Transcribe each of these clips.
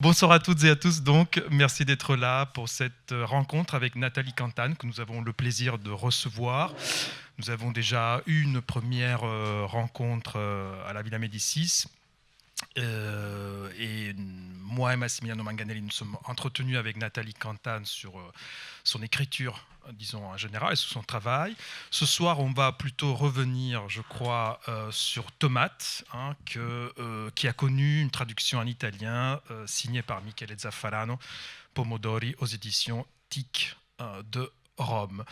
Bonsoir à toutes et à tous. Donc, merci d'être là pour cette rencontre avec Nathalie Cantane que nous avons le plaisir de recevoir. Nous avons déjà eu une première rencontre à la Villa Médicis. Et moi et Massimiliano Manganelli nous sommes entretenus avec Nathalie Cantane sur son écriture, disons en général, et sur son travail. Ce soir, on va plutôt revenir, je crois, sur Tomate, qui a connu une traduction en italien signée par Michele Zaffarano, Pomodori, aux éditions TIC de Rome.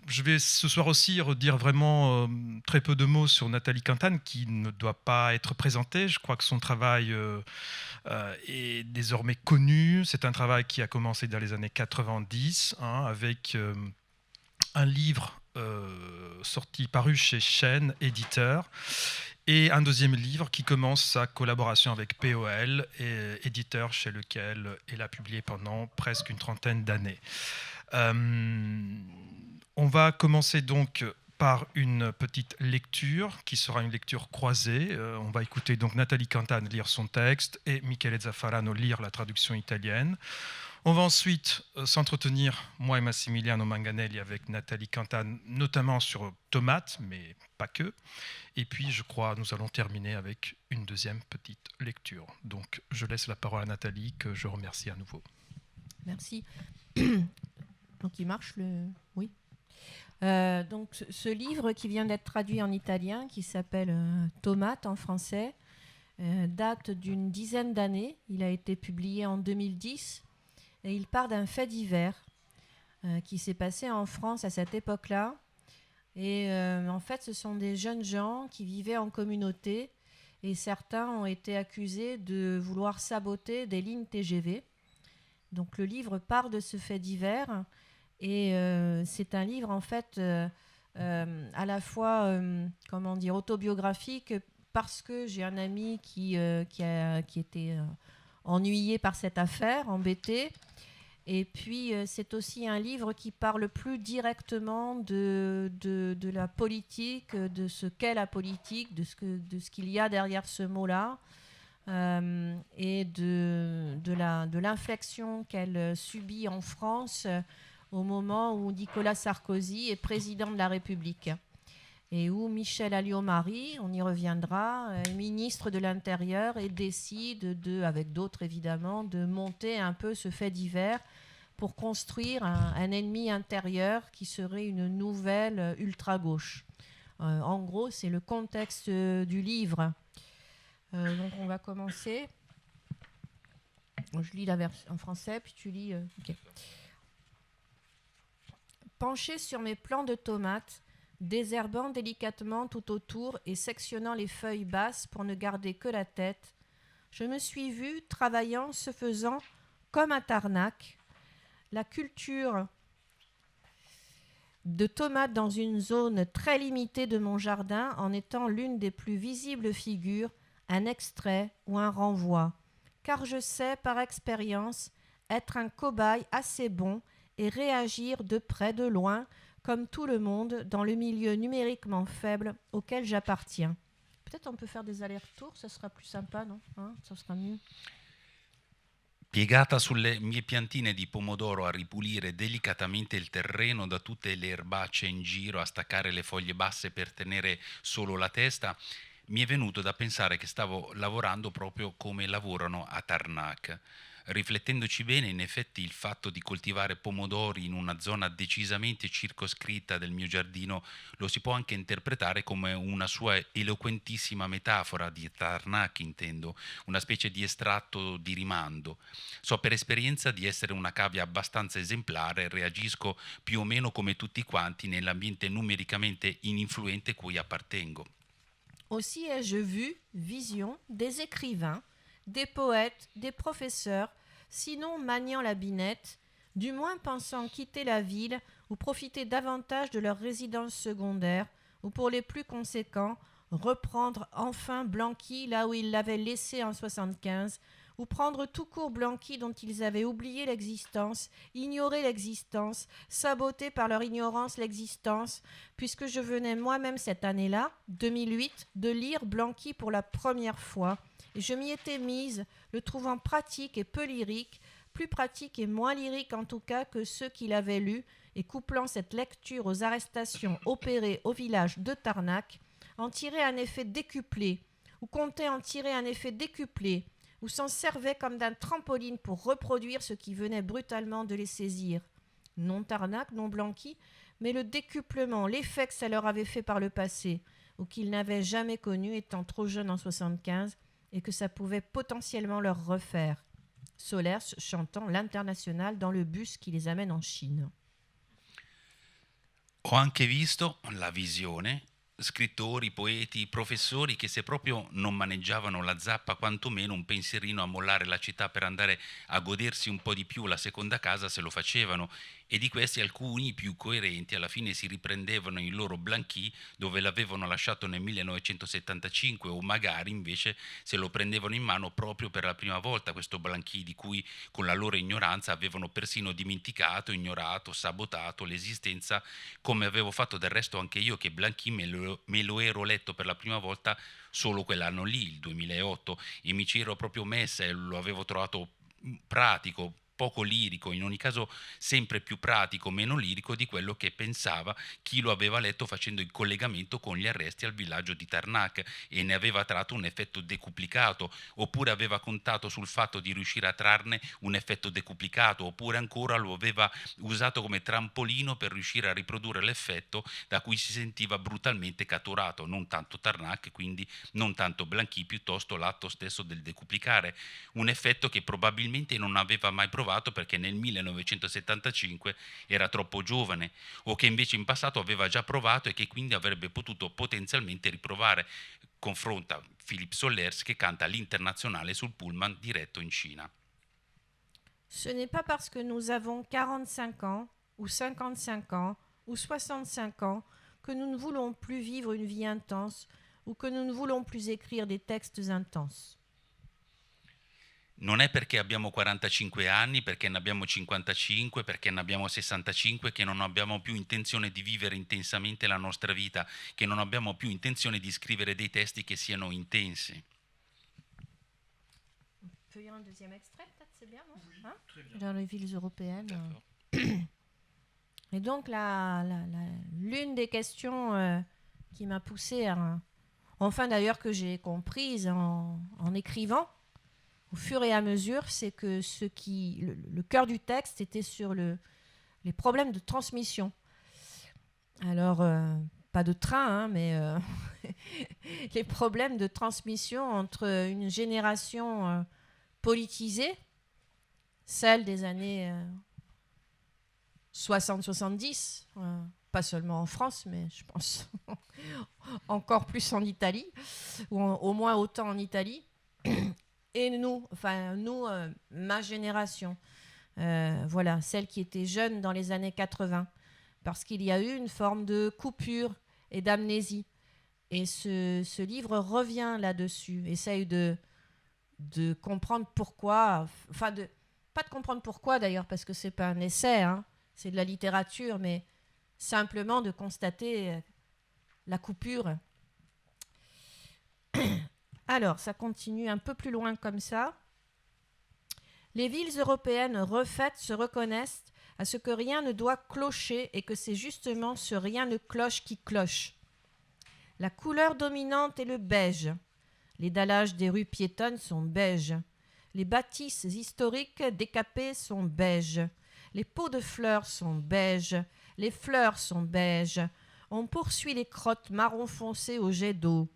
Je vais ce soir aussi redire vraiment très peu de mots sur Nathalie Cantane, qui ne doit pas être présentée. Je crois que son travail est désormais connu. C'est un travail qui a commencé dans les années 90, avec un livre paru chez Chêne, éditeur, et un deuxième livre qui commence sa collaboration avec POL, éditeur chez lequel elle a publié pendant presque une trentaine d'années. On va commencer donc par une petite lecture qui sera une lecture croisée. On va écouter donc Nathalie Cantane lire son texte et Michele Zaffarano lire la traduction italienne. On va ensuite s'entretenir, moi et Massimiliano Manganelli, avec Nathalie Cantane, notamment sur Tomate, mais pas que. Et puis, je crois, nous allons terminer avec une deuxième petite lecture. Donc, je laisse la parole à Nathalie, que je remercie à nouveau. Merci. Donc, il marche le... Oui. Donc, ce livre qui vient d'être traduit en italien, qui s'appelle Tomate en français, date d'une dizaine d'années. Il a été publié en 2010 et il part d'un fait divers qui s'est passé en France à cette époque-là. Et en fait, ce sont des jeunes gens qui vivaient en communauté et certains ont été accusés de vouloir saboter des lignes TGV. Donc, le livre part de ce fait divers. Et c'est un livre en fait à la fois autobiographique parce que j'ai un ami qui était ennuyé par cette affaire, embêté. Et puis c'est aussi un livre qui parle plus directement de la politique, de ce qu'est la politique, de ce qu'il y a derrière ce mot-là. Et de l'inflexion qu'elle subit en France au moment où Nicolas Sarkozy est président de la République et où Michel Alliot-Marie, on y reviendra, est ministre de l'Intérieur et décide, avec d'autres évidemment, de monter un peu ce fait divers pour construire un ennemi intérieur qui serait une nouvelle ultra-gauche. En gros, c'est le contexte du livre. Donc on va commencer. Je lis la version en français, puis tu lis... Okay. Penché sur mes plants de tomates, désherbant délicatement tout autour et sectionnant les feuilles basses pour ne garder que la tête, je me suis vue travaillant, se faisant comme à Tarnac, la culture de tomates dans une zone très limitée de mon jardin en étant l'une des plus visibles figures, un extrait ou un renvoi, car je sais par expérience être un cobaye assez bon et réagir de près, de loin, comme tout le monde, dans le milieu numériquement faible auquel j'appartiens. Peut-être on peut faire des allers-retours, ça sera plus sympa, non ? Ça sera mieux. Piegata sulle mie piantine di pomodoro a ripulire delicatamente il terreno da tutte le erbacce in giro, a staccare le foglie basse per tenere solo la testa, mi è venuto da pensare che stavo lavorando proprio come lavorano a Tarnac. Riflettendoci bene, in effetti il fatto di coltivare pomodori in una zona decisamente circoscritta del mio giardino lo si può anche interpretare come una sua eloquentissima metafora di Tarnac, intendo, una specie di estratto di rimando. So per esperienza di essere una cavia abbastanza esemplare e reagisco più o meno come tutti quanti nell'ambiente numericamente ininfluente cui appartengo. Aussi ai-je vu, vision, des écrivains, des poètes, des professeurs, sinon maniant la binette, du moins pensant quitter la ville ou profiter davantage de leur résidence secondaire, ou pour les plus conséquents, reprendre enfin Blanqui là où ils l'avaient laissé en 75, ou prendre tout court Blanqui dont ils avaient oublié l'existence, ignoré l'existence, saboté par leur ignorance l'existence, puisque je venais moi-même cette année-là, 2008, de lire Blanqui pour la première fois, et je m'y étais mise, le trouvant pratique et peu lyrique, plus pratique et moins lyrique en tout cas que ceux qu'il avait lus, et couplant cette lecture aux arrestations opérées au village de Tarnac, en tirait un effet décuplé, ou comptait en tirer un effet décuplé, ou s'en servait comme d'un trampoline pour reproduire ce qui venait brutalement de les saisir. Non Tarnac, non Blanqui, mais le décuplement, l'effet que ça leur avait fait par le passé, ou qu'ils n'avaient jamais connu étant trop jeunes en 75, et que ça pouvait potentiellement leur refaire. Solers chantant l'International dans le bus qui les amène en Chine. Ho anche visto la visione, scrittori, poeti, professori che se proprio non maneggiavano la zappa, quantomeno un pensierino a mollare la città per andare a godersi un po' di più la seconda casa se lo facevano, e di questi alcuni più coerenti alla fine si riprendevano il loro Blanqui dove l'avevano lasciato nel 1975, o magari invece se lo prendevano in mano proprio per la prima volta, questo Blanqui di cui con la loro ignoranza avevano persino dimenticato, ignorato, sabotato l'esistenza, come avevo fatto del resto anche io, che Blanqui me lo ero letto per la prima volta solo quell'anno lì, il 2008, e mi ci ero proprio messa e lo avevo trovato pratico, poco lirico, in ogni caso sempre più pratico, meno lirico di quello che pensava chi lo aveva letto facendo il collegamento con gli arresti al villaggio di Tarnac, e ne aveva tratto un effetto decuplicato, oppure aveva contato sul fatto di riuscire a trarne un effetto decuplicato, oppure ancora lo aveva usato come trampolino per riuscire a riprodurre l'effetto da cui si sentiva brutalmente catturato, non tanto Tarnac, quindi non tanto Blanqui, piuttosto l'atto stesso del decuplicare, un effetto che probabilmente non aveva mai provato perché nel 1975 era troppo giovane, o che invece in passato aveva già provato e che quindi avrebbe potuto potenzialmente riprovare. Confronta Philippe Solers che canta l'Internazionale sul pullman diretto in Cina. Ce n'est pas parce que nous avons 45 ans, ou 55 ans, ou 65 ans, que nous ne voulons plus vivre une vie intense, ou que nous ne voulons plus écrire des textes intenses. Non è perché abbiamo 45 anni, perché ne abbiamo 55, perché ne abbiamo 65 che non abbiamo più intenzione di vivere intensamente la nostra vita, che non abbiamo più intenzione di scrivere dei testi che siano intensi. peut y avoir un deuxième extrait, peut-être, c'est bien, non? Oui, très bien. Dans les villes européennes. D'accord. Et donc, l'une des questions qui m'a poussée à... Enfin, d'ailleurs, que j'ai comprise en écrivant, au fur et à mesure, c'est que le cœur du texte était sur les problèmes de transmission. Alors, pas de train, hein, mais les problèmes de transmission entre une génération politisée, celle des années 60-70, pas seulement en France, mais je pense encore plus en Italie, ou au moins autant en Italie. Et nous, ma génération, voilà, celle qui était jeune dans les années 80, parce qu'il y a eu une forme de coupure et d'amnésie. Et ce livre revient là-dessus, essaye de comprendre pourquoi, pas de comprendre pourquoi d'ailleurs, parce que c'est pas un essai, hein, c'est de la littérature, mais simplement de constater la coupure. Alors, ça continue un peu plus loin comme ça. Les villes européennes refaites se reconnaissent à ce que rien ne doit clocher et que c'est justement ce rien ne cloche qui cloche. La couleur dominante est le beige. Les dallages des rues piétonnes sont beiges. Les bâtisses historiques décapées sont beiges. Les pots de fleurs sont beiges. Les fleurs sont beiges. On poursuit les crottes marron foncé au jet d'eau.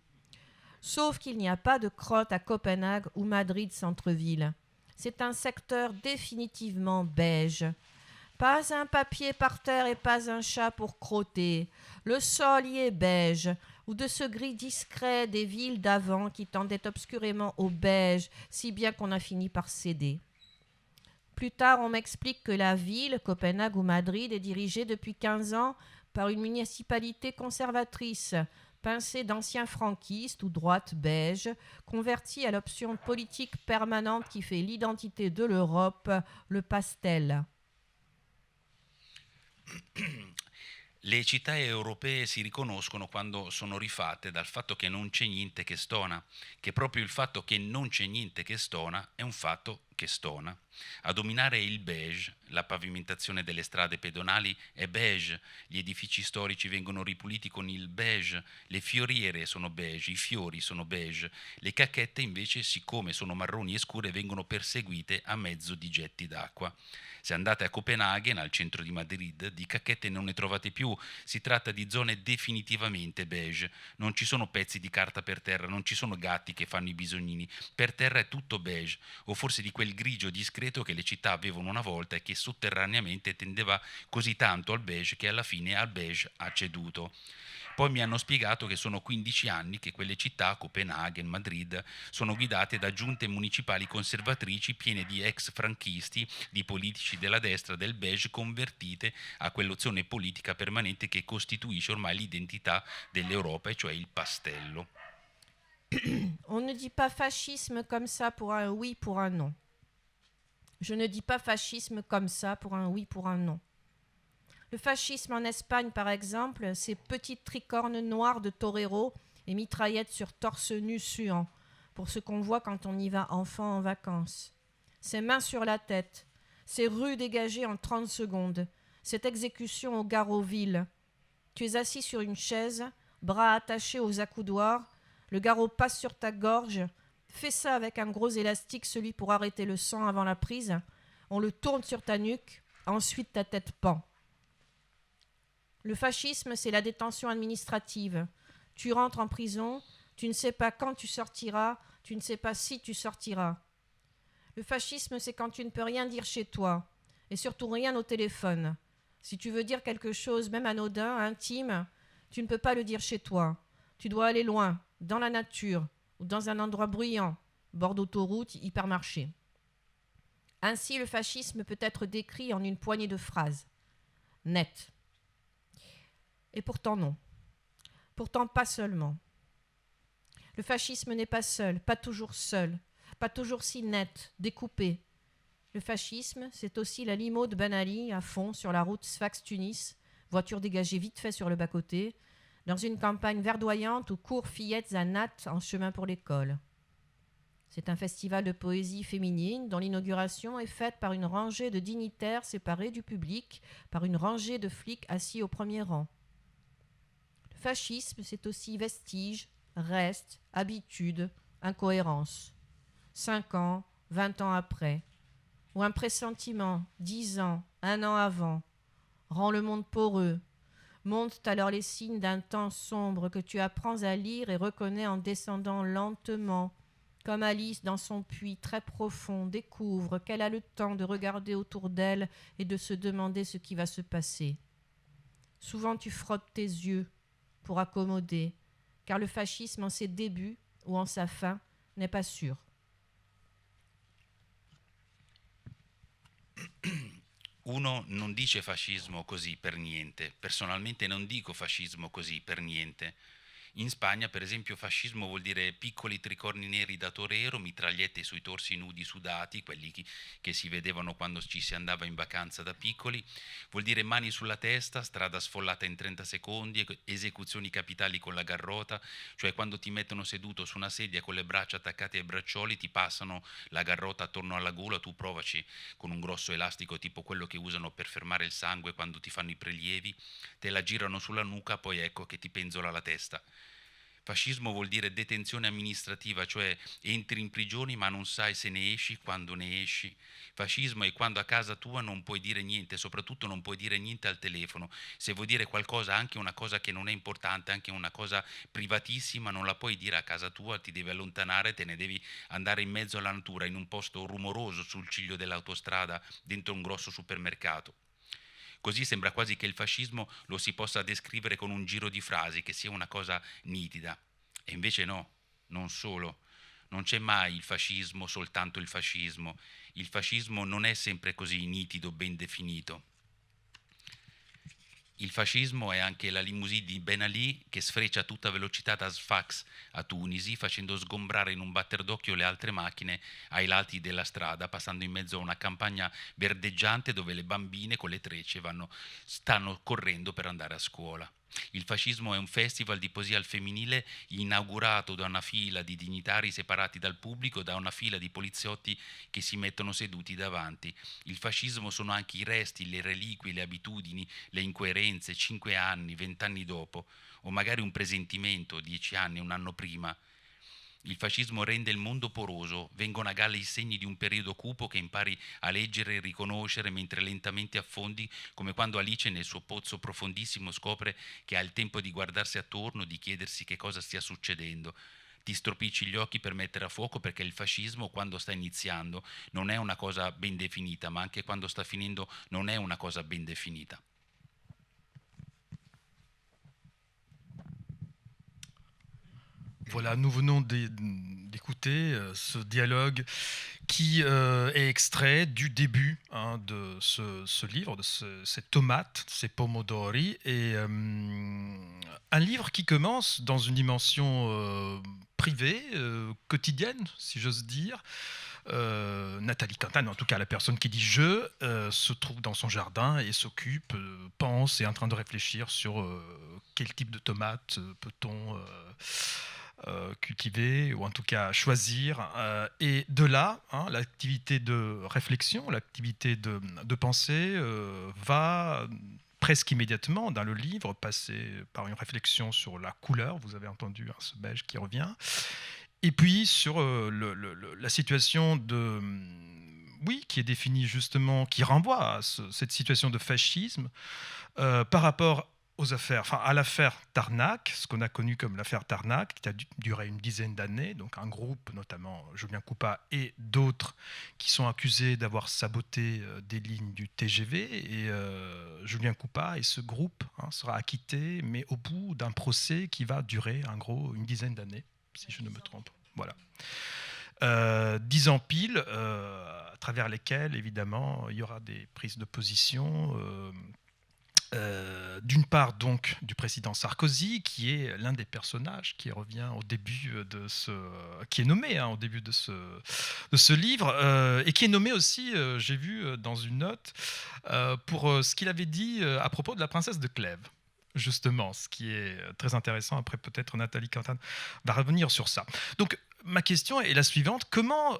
Sauf qu'il n'y a pas de crottes à Copenhague ou Madrid centre-ville. C'est un secteur définitivement beige. Pas un papier par terre et pas un chat pour crotter. Le sol y est beige, ou de ce gris discret des villes d'avant qui tendaient obscurément au beige, si bien qu'on a fini par céder. Plus tard, on m'explique que la ville, Copenhague ou Madrid, est dirigée depuis 15 ans par une municipalité conservatrice, pincée d'anciens franquistes ou droite beige, convertie à l'option politique permanente qui fait l'identité de l'Europe, le pastel. Le città europee si riconoscono quando sono rifatte dal fatto che non c'è niente che stona, che proprio il fatto che non c'è niente che stona è un fatto che stona. A dominare è il beige, la pavimentazione delle strade pedonali è beige, gli edifici storici vengono ripuliti con il beige, le fioriere sono beige, i fiori sono beige, le cacchette invece, siccome sono marroni e scure, vengono perseguite a mezzo di getti d'acqua. Se andate a Copenaghen, al centro di Madrid, di cacchette non ne trovate più, si tratta di zone definitivamente beige, non ci sono pezzi di carta per terra, non ci sono gatti che fanno i bisognini, per terra è tutto beige, o forse di quel grigio discreto che le città avevano una volta e che sotterraneamente tendeva così tanto al beige che alla fine al beige ha ceduto. Poi mi hanno spiegato che sono 15 anni che quelle città, Copenaghen, Madrid, sono guidate da giunte municipali conservatrici piene di ex franchisti, di politici della destra del beige convertite a quell'opzione politica permanente che costituisce ormai l'identità dell'Europa, e cioè il pastello. On ne dit pas fascisme comme ça pour un oui, pour un non. Je ne dis pas fascisme comme ça pour un oui, pour un non. Le fascisme en Espagne, par exemple, ces petites tricornes noires de torero et mitraillettes sur torse nu suant, pour ce qu'on voit quand on y va enfant en vacances. Ces mains sur la tête, ces rues dégagées en 30 secondes, cette exécution au garrot vil. Tu es assis sur une chaise, bras attachés aux accoudoirs, le garrot passe sur ta gorge, fais ça avec un gros élastique, celui pour arrêter le sang avant la prise, on le tourne sur ta nuque, ensuite ta tête pend. Le fascisme, c'est la détention administrative. Tu rentres en prison, tu ne sais pas quand tu sortiras, tu ne sais pas si tu sortiras. Le fascisme, c'est quand tu ne peux rien dire chez toi, et surtout rien au téléphone. Si tu veux dire quelque chose, même anodin, intime, tu ne peux pas le dire chez toi. Tu dois aller loin, dans la nature, ou dans un endroit bruyant, bord d'autoroute, hypermarché. Ainsi, le fascisme peut être décrit en une poignée de phrases. Net. Et pourtant non. Pourtant pas seulement. Le fascisme n'est pas seul, pas toujours si net, découpé. Le fascisme, c'est aussi la limo de Ben Ali à fond sur la route Sfax-Tunis, voiture dégagée vite fait sur le bas-côté, dans une campagne verdoyante où courent fillettes à nattes en chemin pour l'école. C'est un festival de poésie féminine dont l'inauguration est faite par une rangée de dignitaires séparés du public, par une rangée de flics assis au premier rang. Le fascisme, c'est aussi vestige, reste, habitude, incohérence. 5 ans, 20 ans après, ou un pressentiment, 10 ans, 1 an avant, rend le monde poreux, montent alors les signes d'un temps sombre que tu apprends à lire et reconnais en descendant lentement, comme Alice dans son puits très profond découvre qu'elle a le temps de regarder autour d'elle et de se demander ce qui va se passer. Souvent tu frottes tes yeux pour accommoder, car le fascisme en ses débuts ou en sa fin n'est pas sûr. Uno non dice fascismo così per niente, personalmente non dico fascismo così per niente. In Spagna, per esempio, fascismo vuol dire piccoli tricorni neri da torero, mitragliette sui torsi nudi sudati, quelli che si vedevano quando ci si andava in vacanza da piccoli, vuol dire mani sulla testa, strada sfollata in 30 secondi, esecuzioni capitali con la garrota, cioè quando ti mettono seduto su una sedia con le braccia attaccate ai braccioli, ti passano la garrota attorno alla gola, tu provaci con un grosso elastico tipo quello che usano per fermare il sangue quando ti fanno i prelievi, te la girano sulla nuca, poi ecco che ti penzola la testa. Fascismo vuol dire detenzione amministrativa, cioè entri in prigione ma non sai se ne esci, quando ne esci. Fascismo è quando a casa tua non puoi dire niente, soprattutto non puoi dire niente al telefono. Se vuoi dire qualcosa, anche una cosa che non è importante, anche una cosa privatissima, non la puoi dire a casa tua, ti devi allontanare, te ne devi andare in mezzo alla natura, in un posto rumoroso sul ciglio dell'autostrada, dentro un grosso supermercato. Così sembra quasi che il fascismo lo si possa descrivere con un giro di frasi, che sia una cosa nitida. E invece no, non solo. Non c'è mai il fascismo, soltanto il fascismo. Il fascismo non è sempre così nitido, ben definito. Il fascismo è anche la limousine di Ben Ali che sfreccia a tutta velocità da Sfax a Tunisi, facendo sgombrare in un batter d'occhio le altre macchine ai lati della strada, passando in mezzo a una campagna verdeggiante dove le bambine con le trecce stanno correndo per andare a scuola. Il fascismo è un festival di poesia al femminile inaugurato da una fila di dignitari separati dal pubblico, da una fila di poliziotti che si mettono seduti davanti. Il fascismo sono anche i resti, le reliquie, le abitudini, le incoerenze, 5 anni, 20 anni dopo, o magari un presentimento, 10 anni, un anno prima. Il fascismo rende il mondo poroso, vengono a galla i segni di un periodo cupo che impari a leggere e riconoscere mentre lentamente affondi, come quando Alice nel suo pozzo profondissimo scopre che ha il tempo di guardarsi attorno, di chiedersi che cosa stia succedendo. Ti stropicci gli occhi per mettere a fuoco perché il fascismo, quando sta iniziando, non è una cosa ben definita, ma anche quando sta finendo non è una cosa ben definita. Voilà, nous venons d'écouter ce dialogue qui est extrait du début de ce livre, de ces tomates, ces pomodori, et un livre qui commence dans une dimension privée, quotidienne, si j'ose dire. Nathalie Quintane, en tout cas la personne qui dit je, se trouve dans son jardin et s'occupe, pense et est en train de réfléchir sur quel type de tomates peut-on cultiver ou en tout cas choisir. Et de là, l'activité de réflexion, l'activité de pensée va presque immédiatement dans le livre passer par une réflexion sur la couleur. Vous avez entendu ce beige qui revient. Et puis sur la situation de... Oui, qui est définie justement, qui renvoie à cette situation de fascisme par rapport aux affaires, enfin à l'affaire Tarnac, ce qu'on a connu comme l'affaire Tarnac, qui a duré une dizaine d'années, donc un groupe, notamment Julien Coupat et d'autres, qui sont accusés d'avoir saboté des lignes du TGV, et Julien Coupat et ce groupe sera acquitté, mais au bout d'un procès qui va durer en gros une dizaine d'années, si je ne me trompe. Voilà. 10 ans pile, à travers lesquels, évidemment, il y aura des prises de position, d'une part donc du président Sarkozy, qui est l'un des personnages qui revient au début de qui est nommé au début de ce livre, et qui est nommé aussi, j'ai vu dans une note, pour ce qu'il avait dit à propos de la princesse de Clèves. Justement, ce qui est très intéressant. Après, peut-être Nathalie Quintane va revenir sur ça. Donc, ma question est la suivante. Comment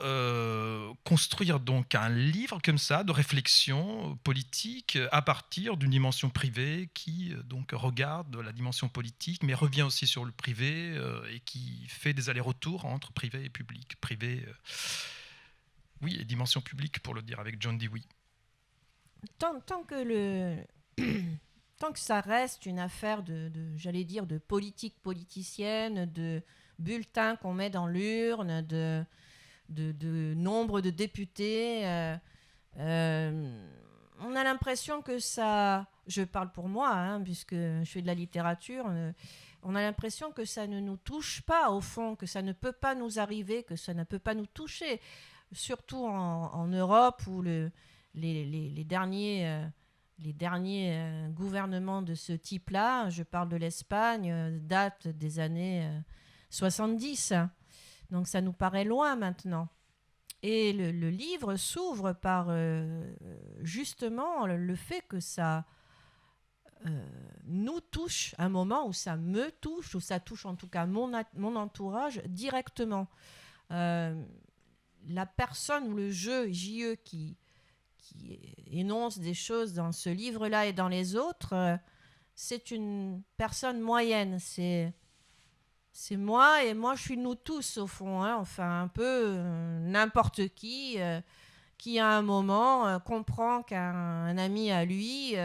construire donc un livre comme ça, de réflexion politique, à partir d'une dimension privée qui donc regarde la dimension politique, mais revient aussi sur le privé et qui fait des allers-retours entre privé et public. Privé, oui, et dimension publique, pour le dire avec John Dewey. Tant que ça reste une affaire j'allais dire, de politique politicienne, de bulletins qu'on met dans l'urne, de nombre de députés, on a l'impression que ça, je parle pour moi, puisque je fais de la littérature, on a l'impression que ça ne nous touche pas au fond, que ça ne peut pas nous arriver, que ça ne peut pas nous toucher, surtout en Europe où les derniers gouvernements de ce type-là, je parle de l'Espagne, datent des années 70. Donc ça nous paraît loin maintenant. Et le livre s'ouvre par justement le fait que ça nous touche, un moment où ça me touche, où ça touche en tout cas mon entourage directement. La personne ou le jeu, JE, qui énonce des choses dans ce livre-là et dans les autres, c'est une personne moyenne. C'est moi, et moi je suis nous tous au fond, enfin un peu n'importe qui à un moment comprend qu'un ami à lui,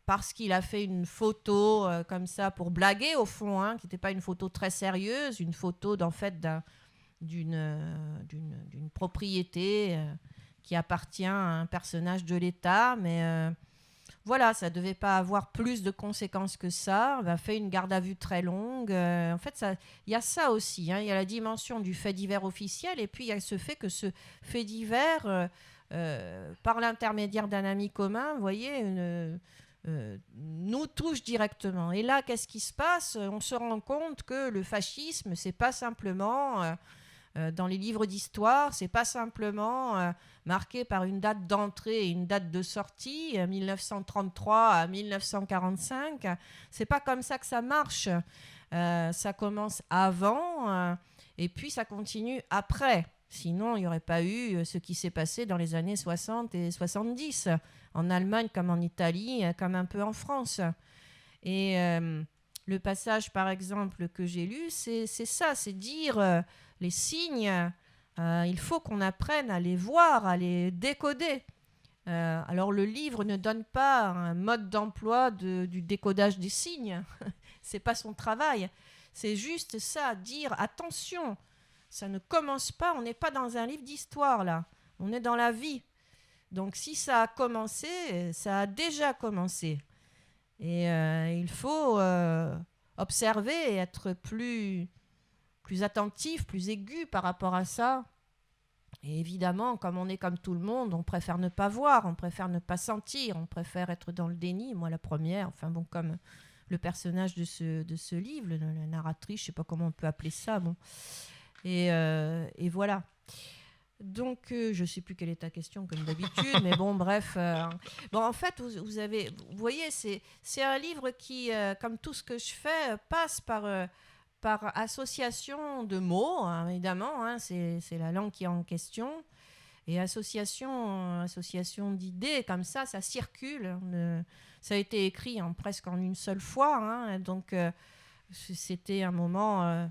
parce qu'il a fait une photo comme ça pour blaguer au fond, qui n'était pas une photo très sérieuse, une photo d'une propriété qui appartient à un personnage de l'État, mais voilà, ça ne devait pas avoir plus de conséquences que ça. On a fait une garde à vue très longue. En fait, il y a ça aussi. Il y a la dimension du fait divers officiel, et puis il y a ce fait que ce fait divers, par l'intermédiaire d'un ami commun, vous voyez, nous touche directement. Et là, qu'est-ce qui se passe? On se rend compte que le fascisme, c'est pas simplement dans les livres d'histoire, c'est pas simplement marqué par une date d'entrée et une date de sortie, 1933 à 1945. C'est pas comme ça que ça marche. Ça commence avant et puis ça continue après. Sinon, il n'y aurait pas eu ce qui s'est passé dans les années 60 et 70, en Allemagne comme en Italie, comme un peu en France. Et le passage, par exemple, que j'ai lu, c'est ça, c'est dire les signes, il faut qu'on apprenne à les voir, à les décoder. Alors le livre ne donne pas un mode d'emploi du décodage des signes, c'est pas son travail, c'est juste ça, dire attention, ça ne commence pas, on n'est pas dans un livre d'histoire là, on est dans la vie. Donc si ça a commencé, ça a déjà commencé. Et il faut observer et être plus attentif, plus aigu par rapport à ça. Et évidemment, comme on est comme tout le monde, on préfère ne pas voir, on préfère ne pas sentir, on préfère être dans le déni, moi la première, enfin bon, comme le personnage de ce livre, la narratrice, je ne sais pas comment on peut appeler ça, bon. Et voilà. Donc, je ne sais plus quelle est ta question, comme d'habitude, mais bon, bref. Bon, en fait, vous voyez, c'est un livre qui, comme tout ce que je fais, passe par association de mots, hein, évidemment, hein, c'est la langue qui est en question, et association d'idées, comme ça circule. Ça a été écrit presque en une seule fois, hein, donc c'était un moment...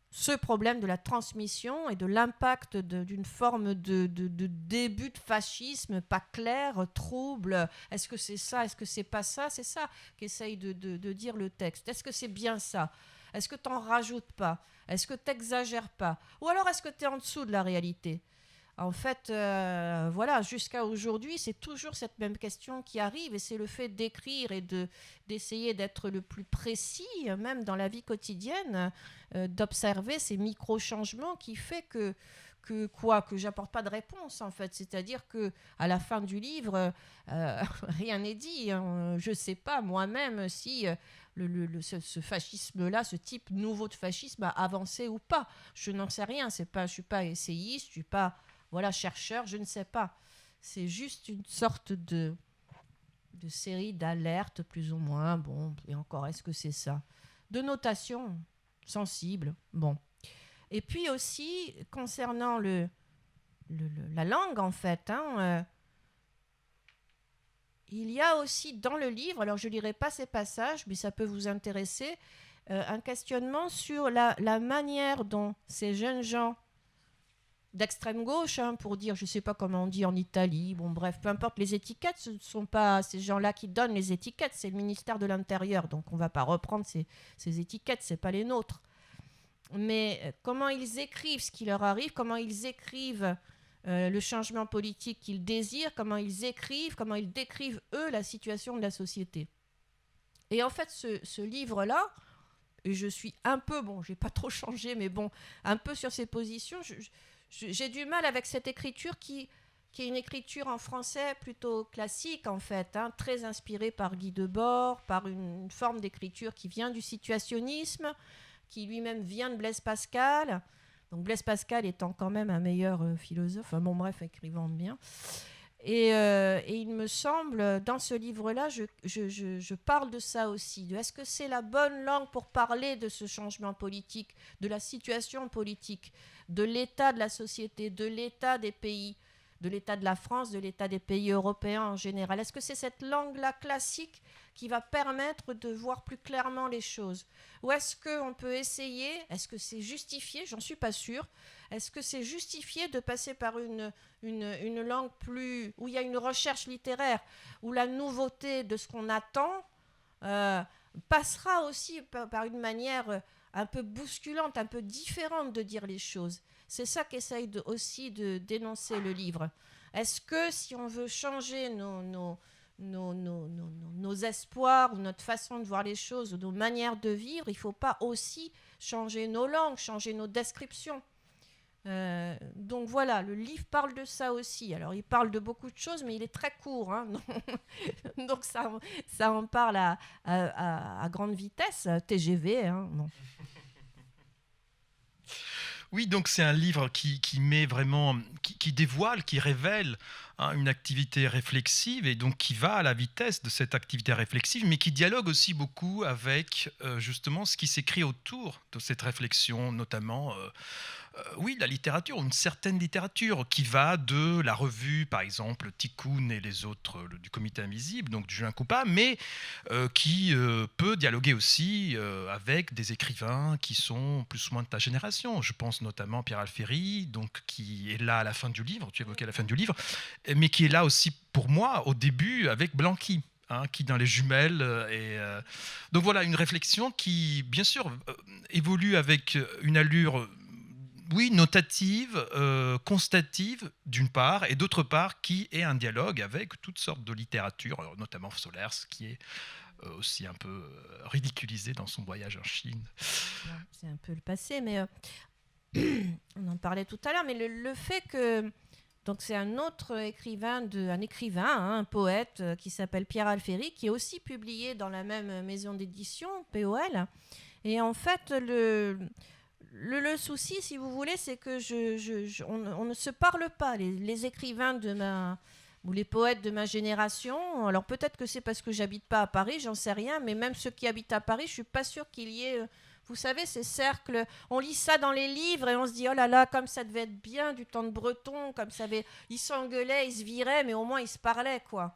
ce problème de la transmission et de l'impact d'une forme de début de fascisme pas clair, trouble. Est-ce que c'est ça? Est-ce que c'est pas ça? C'est ça qu'essaye de dire le texte. Est-ce que c'est bien ça? Est-ce que tu n'en rajoutes pas? Est-ce que tu n'exagères pas? Ou alors est-ce que tu es en dessous de la réalité? En fait, voilà, jusqu'à aujourd'hui, c'est toujours cette même question qui arrive, et c'est le fait d'écrire et d'essayer d'être le plus précis, même dans la vie quotidienne, d'observer ces micro-changements qui fait que j'apporte pas de réponse, en fait. C'est-à-dire que à la fin du livre, rien n'est dit. Hein. Je sais pas moi-même si ce fascisme-là, ce type nouveau de fascisme a avancé ou pas. Je n'en sais rien. Je suis pas essayiste, je suis pas chercheur, je ne sais pas. C'est juste une sorte de série d'alertes, plus ou moins. Bon, et encore, est-ce que c'est ça? De notation sensible. Bon. Et puis aussi, concernant la langue, en fait, hein, il y a aussi dans le livre, alors je ne lirai pas ces passages, mais ça peut vous intéresser, un questionnement sur la manière dont ces jeunes gens d'extrême gauche, hein, pour dire, je ne sais pas comment on dit en Italie, bon bref, peu importe les étiquettes, ce ne sont pas ces gens-là qui donnent les étiquettes, c'est le ministère de l'Intérieur, donc on ne va pas reprendre ces étiquettes, ce n'est pas les nôtres. Mais comment ils écrivent ce qui leur arrive, comment ils écrivent le changement politique qu'ils désirent, comment ils décrivent, eux, la situation de la société. Et en fait, ce livre-là, et je suis un peu, bon, je n'ai pas trop changé, mais bon, un peu sur ces positions, j'ai du mal avec cette écriture qui est une écriture en français plutôt classique, en fait, hein, très inspirée par Guy Debord, par une forme d'écriture qui vient du situationnisme, qui lui-même vient de Blaise Pascal. Donc Blaise Pascal étant quand même un meilleur philosophe, enfin bon bref, écrivant bien. Et il me semble, dans ce livre-là, je parle de ça aussi. Est-ce que c'est la bonne langue pour parler de ce changement politique, de la situation politique, de l'état de la société, de l'état des pays, de l'état de la France, de l'état des pays européens en général? Est-ce que c'est cette langue-là classique qui va permettre de voir plus clairement les choses? Ou est-ce qu'on peut essayer, est-ce que c'est justifié? J'en suis pas sûre. Est-ce que c'est justifié de passer par une langue plus... où il y a une recherche littéraire, où la nouveauté de ce qu'on attend passera aussi par une manière un peu bousculante, un peu différente de dire les choses? C'est ça qu'essaye aussi de dénoncer le livre. Est-ce que si on veut changer nos espoirs ou notre façon de voir les choses ou nos manières de vivre, il ne faut pas aussi changer nos langues, changer nos descriptions. Donc Donc voilà, le livre parle de ça aussi. Alors il parle de beaucoup de choses, mais il est très court, hein. Donc ça en parle à grande vitesse, TGV, hein, non. Oui, donc c'est un livre qui met vraiment, qui dévoile, qui révèle une activité réflexive et donc qui va à la vitesse de cette activité réflexive, mais qui dialogue aussi beaucoup avec justement ce qui s'écrit autour de cette réflexion, notamment oui, la littérature, une certaine littérature qui va de la revue, par exemple, Tikkun et les autres du Comité Invisible, donc du Julien Coupa, mais qui peut dialoguer aussi avec des écrivains qui sont plus ou moins de ta génération. Je pense notamment à Pierre Alféry, donc, qui est là à la fin du livre, tu évoquais la fin du livre, mais qui est là aussi pour moi au début avec Blanqui. Qui dans les jumelles. Donc voilà, une réflexion qui, bien sûr, évolue avec une allure oui, notative, constative d'une part, et d'autre part qui est un dialogue avec toutes sortes de littérature, notamment Solers, qui est aussi un peu ridiculisé dans son voyage en Chine. C'est un peu le passé, mais on en parlait tout à l'heure, mais le fait que... Donc c'est un autre écrivain, un poète qui s'appelle Pierre Alféry, qui est aussi publié dans la même maison d'édition, POL. Et en fait, le souci, si vous voulez, c'est que on ne se parle pas. Les écrivains ou les poètes de ma génération, alors peut-être que c'est parce que j'habite pas à Paris, j'en sais rien, mais même ceux qui habitent à Paris, je suis pas sûre qu'il y ait... Vous savez, ces cercles, on lit ça dans les livres et on se dit, oh là là, comme ça devait être bien du temps de Breton, comme ça avait... Ils s'engueulaient, ils se viraient, mais au moins ils se parlaient, quoi.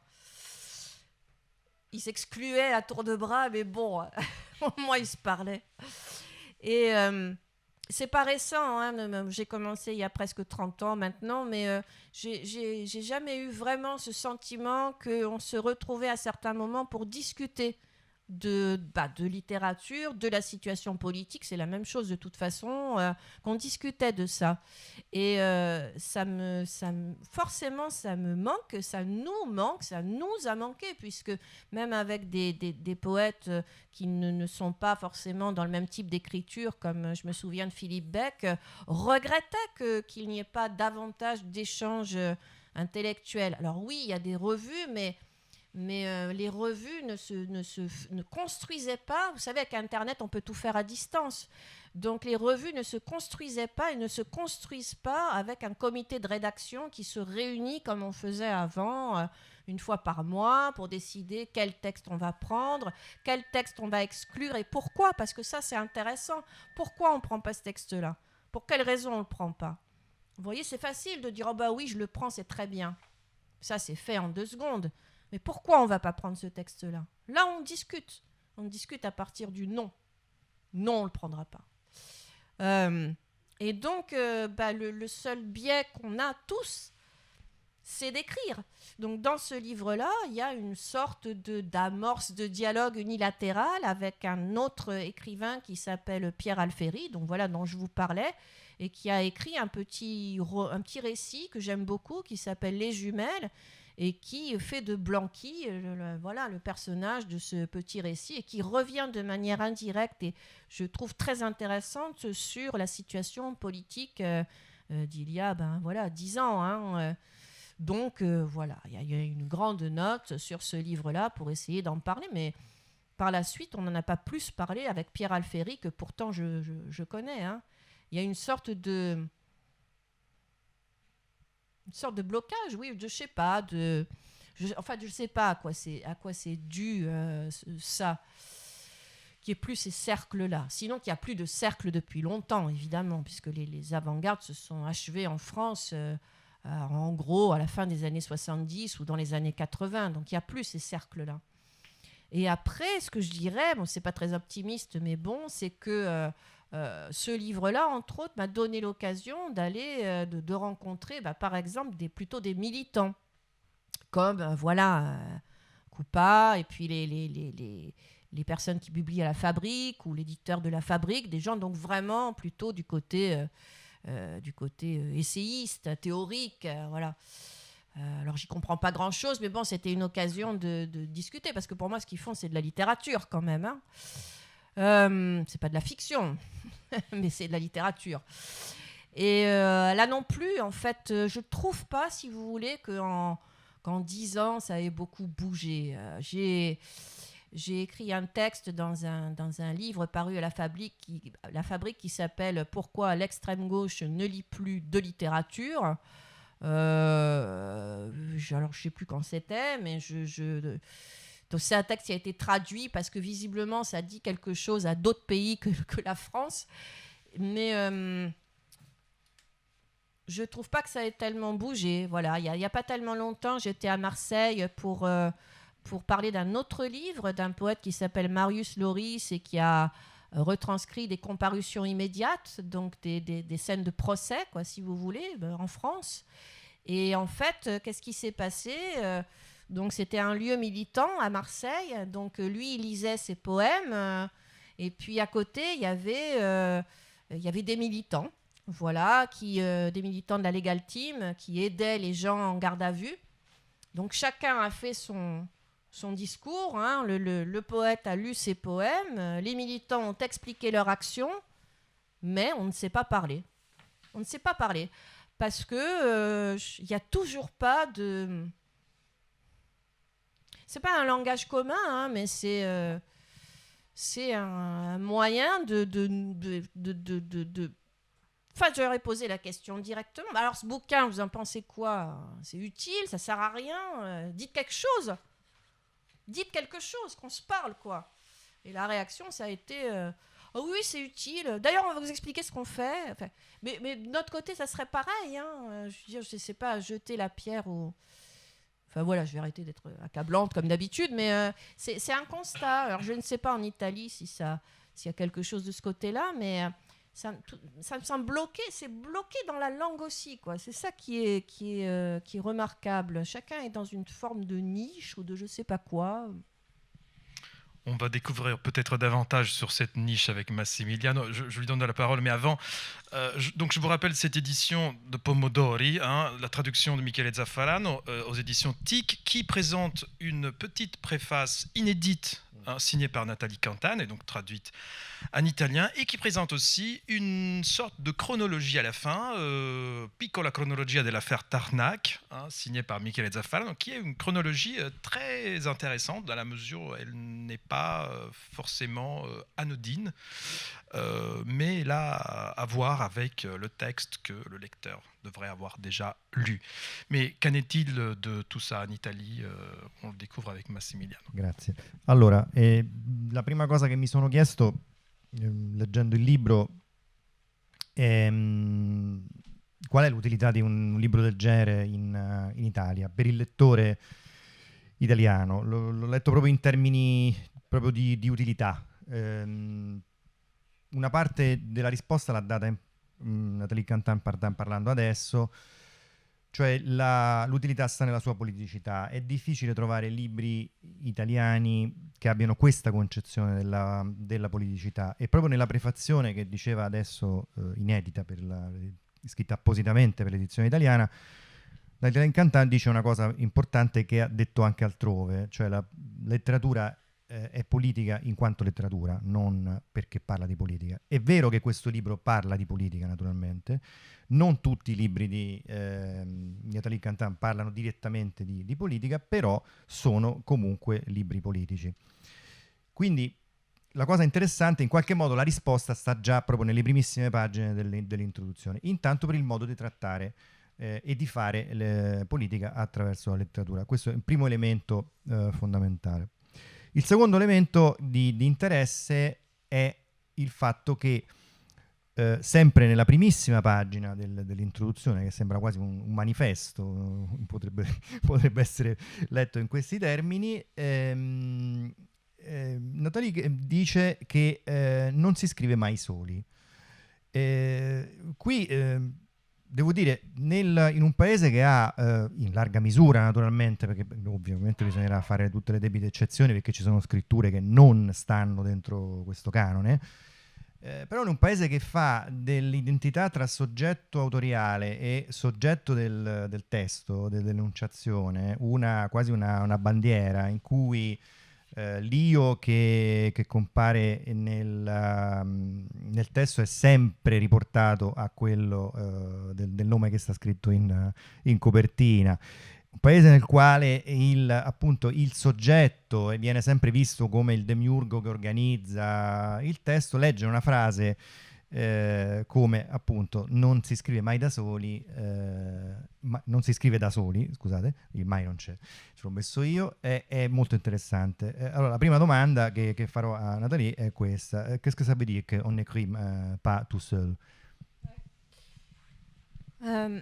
Ils s'excluaient à tour de bras, mais bon, au moins ils se parlaient. Et c'est pas récent, hein, j'ai commencé il y a presque 30 ans maintenant, mais j'ai jamais eu vraiment ce sentiment qu'on se retrouvait à certains moments pour discuter de littérature, de la situation politique, c'est la même chose de toute façon, qu'on discutait de ça. Et forcément, ça me manque, ça nous a manqué, puisque même avec des poètes qui ne sont pas forcément dans le même type d'écriture, comme je me souviens de Philippe Beck, regrettait qu'il n'y ait pas davantage d'échanges intellectuels. Alors oui, il y a des revues, mais les revues ne construisaient pas. Vous savez, avec Internet, on peut tout faire à distance. Donc les revues ne se construisaient pas et ne se construisent pas avec un comité de rédaction qui se réunit comme on faisait avant, une fois par mois, pour décider quel texte on va prendre, quel texte on va exclure et pourquoi. Parce que ça, c'est intéressant. Pourquoi on ne prend pas ce texte-là ? Pour quelle raison on ne le prend pas ? Vous voyez, c'est facile de dire « Oh bah oui, je le prends, c'est très bien ». Ça, c'est fait en 2 secondes. Mais pourquoi on ne va pas prendre ce texte-là ? Là, on discute. On discute à partir du non. Non, on ne le prendra pas. Et donc, le seul biais qu'on a tous, c'est d'écrire. Donc, dans ce livre-là, il y a une sorte d'amorce de dialogue unilatéral avec un autre écrivain qui s'appelle Pierre Alféry, donc voilà, dont je vous parlais, et qui a écrit un petit récit que j'aime beaucoup, qui s'appelle Les Jumelles, et qui fait de Blanqui le personnage de ce petit récit et qui revient de manière indirecte et je trouve très intéressante sur la situation politique d'il y a 10 ans. Hein. Donc voilà, il y a une grande note sur ce livre-là pour essayer d'en parler, mais par la suite, on n'en a pas plus parlé avec Pierre Alféry que pourtant je connais. Hein. Il y a une sorte de blocage, oui, je sais pas, je sais pas à quoi c'est dû ça, qu'il n'y ait plus ces cercles-là. Sinon, qu'il n'y a plus de cercles depuis longtemps, évidemment, puisque les avant-gardes se sont achevées en France, en gros, à la fin des années 70 ou dans les années 80. Donc, il n'y a plus ces cercles-là. Et après, ce que je dirais, bon, c'est pas très optimiste, mais bon, c'est que ce livre-là, entre autres, m'a donné l'occasion d'aller, de rencontrer, par exemple, plutôt des militants, comme, Coupa, et puis les personnes qui publient à la Fabrique, ou l'éditeur de la Fabrique, des gens donc vraiment plutôt du côté essayiste, théorique, voilà. Alors, j'y comprends pas grand-chose, mais bon, c'était une occasion de discuter, parce que pour moi, ce qu'ils font, c'est de la littérature, quand même, hein. C'est pas de la fiction, mais c'est de la littérature. Et là non plus, en fait, je ne trouve pas, si vous voulez, qu'en 10 ans, ça ait beaucoup bougé. J'ai écrit un texte dans un livre paru à la Fabrique qui s'appelle « Pourquoi l'extrême gauche ne lit plus de littérature ». Alors, je ne sais plus quand c'était, mais donc c'est un texte qui a été traduit parce que visiblement, ça dit quelque chose à d'autres pays que la France. Mais je ne trouve pas que ça ait tellement bougé. Voilà, il y a pas tellement longtemps, j'étais à Marseille pour parler d'un autre livre d'un poète qui s'appelle Marius Loris et qui a retranscrit des comparutions immédiates, donc des scènes de procès, quoi, si vous voulez, en France. Et en fait, qu'est-ce qui s'est passé ? Donc c'était un lieu militant à Marseille, donc lui, il lisait ses poèmes, et puis à côté, il y avait des militants, voilà, des militants de la Legal Team qui aidaient les gens en garde à vue. Donc chacun a fait son discours, hein. Le poète a lu ses poèmes, les militants ont expliqué leur action, mais on ne sait pas parler. On ne sait pas parler parce que il n'y a toujours pas de... C'est pas un langage commun, hein, mais c'est un moyen de... Enfin, j'aurais posé la question directement. Alors, ce bouquin, vous en pensez quoi ? C'est utile ? Ça sert à rien ? Dites quelque chose. Dites quelque chose, qu'on se parle, quoi. Et la réaction, ça a été oh oui, c'est utile. D'ailleurs, on va vous expliquer ce qu'on fait. Enfin, mais de notre côté, ça serait pareil. Hein. Je veux dire, je ne sais pas, jeter la pierre au... Enfin voilà, je vais arrêter d'être accablante comme d'habitude, mais c'est un constat. Alors, je ne sais pas en Italie s'il y a quelque chose de ce côté-là, mais... Ça me semble bloqué, c'est bloqué dans la langue aussi, quoi. C'est ça qui est remarquable. Chacun est dans une forme de niche ou de je sais pas quoi. On va découvrir peut-être davantage sur cette niche avec Massimiliano. Je lui donne la parole, mais avant, donc je vous rappelle cette édition de Pomodori, hein, la traduction de Michele Zaffarano aux éditions TIC, qui présente une petite préface inédite, hein, signée par Nathalie Cantane et donc traduite en italien, et qui présente aussi une sorte de chronologie à la fin, Piccola cronologia dell'affaire Tarnac, hein, signée par Michele Zaffarano, qui est une chronologie très intéressante dans la mesure où elle n'est pas forcément anodine, mais là à voir avec le texte que le lecteur devrait avoir déjà lu. Mais qu'en est-il de tout ça en Italie? On le découvre avec Massimiliano. Grazie. Allora, la prima cosa che mi sono chiesto leggendo il libro è qual è l'utilità di un libro del genere in Italia per il lettore italiano. L'ho letto proprio in termini proprio di utilità. Una parte della risposta l'ha data Nathalie Cantane parlando adesso, cioè l'utilità sta nella sua politicità. È difficile trovare libri italiani che abbiano questa concezione della politicità, e proprio nella prefazione che diceva adesso, inedita, scritta appositamente per l'edizione italiana, Nathalie Cantane dice una cosa importante che ha detto anche altrove, cioè la letteratura è politica in quanto letteratura, non perché parla di politica. È vero che questo libro parla di politica, naturalmente. Non tutti i libri di Nathalie Cantane parlano direttamente di politica, però sono comunque libri politici. Quindi la cosa interessante, in qualche modo la risposta sta già proprio nelle primissime pagine dell'introduzione. Intanto per il modo di trattare e di fare politica attraverso la letteratura. Questo è il primo elemento fondamentale. Il secondo elemento di interesse è il fatto che sempre nella primissima pagina dell'introduzione, che sembra quasi un manifesto, potrebbe essere letto in questi termini, Nathalie dice che non si scrive mai soli. Qui devo dire, in un paese che ha, in larga misura naturalmente, perché ovviamente bisognerà fare tutte le debite eccezioni perché ci sono scritture che non stanno dentro questo canone, però in un paese che fa dell'identità tra soggetto autoriale e soggetto del testo, dell'enunciazione, quasi una bandiera in cui L'io che compare nel testo è sempre riportato a quello del nome che sta scritto in copertina. Un paese nel quale appunto il soggetto viene sempre visto come il demiurgo che organizza il testo. Leggere una frase come appunto non si scrive mai da soli, non si scrive da soli, scusate, il mai non c'è, ce l'ho messo io, è molto interessante. Allora, la prima domanda che farò a Nathalie è questa: qu'est-ce que ça veut dire qu'on n'écrit pas tout seul? Il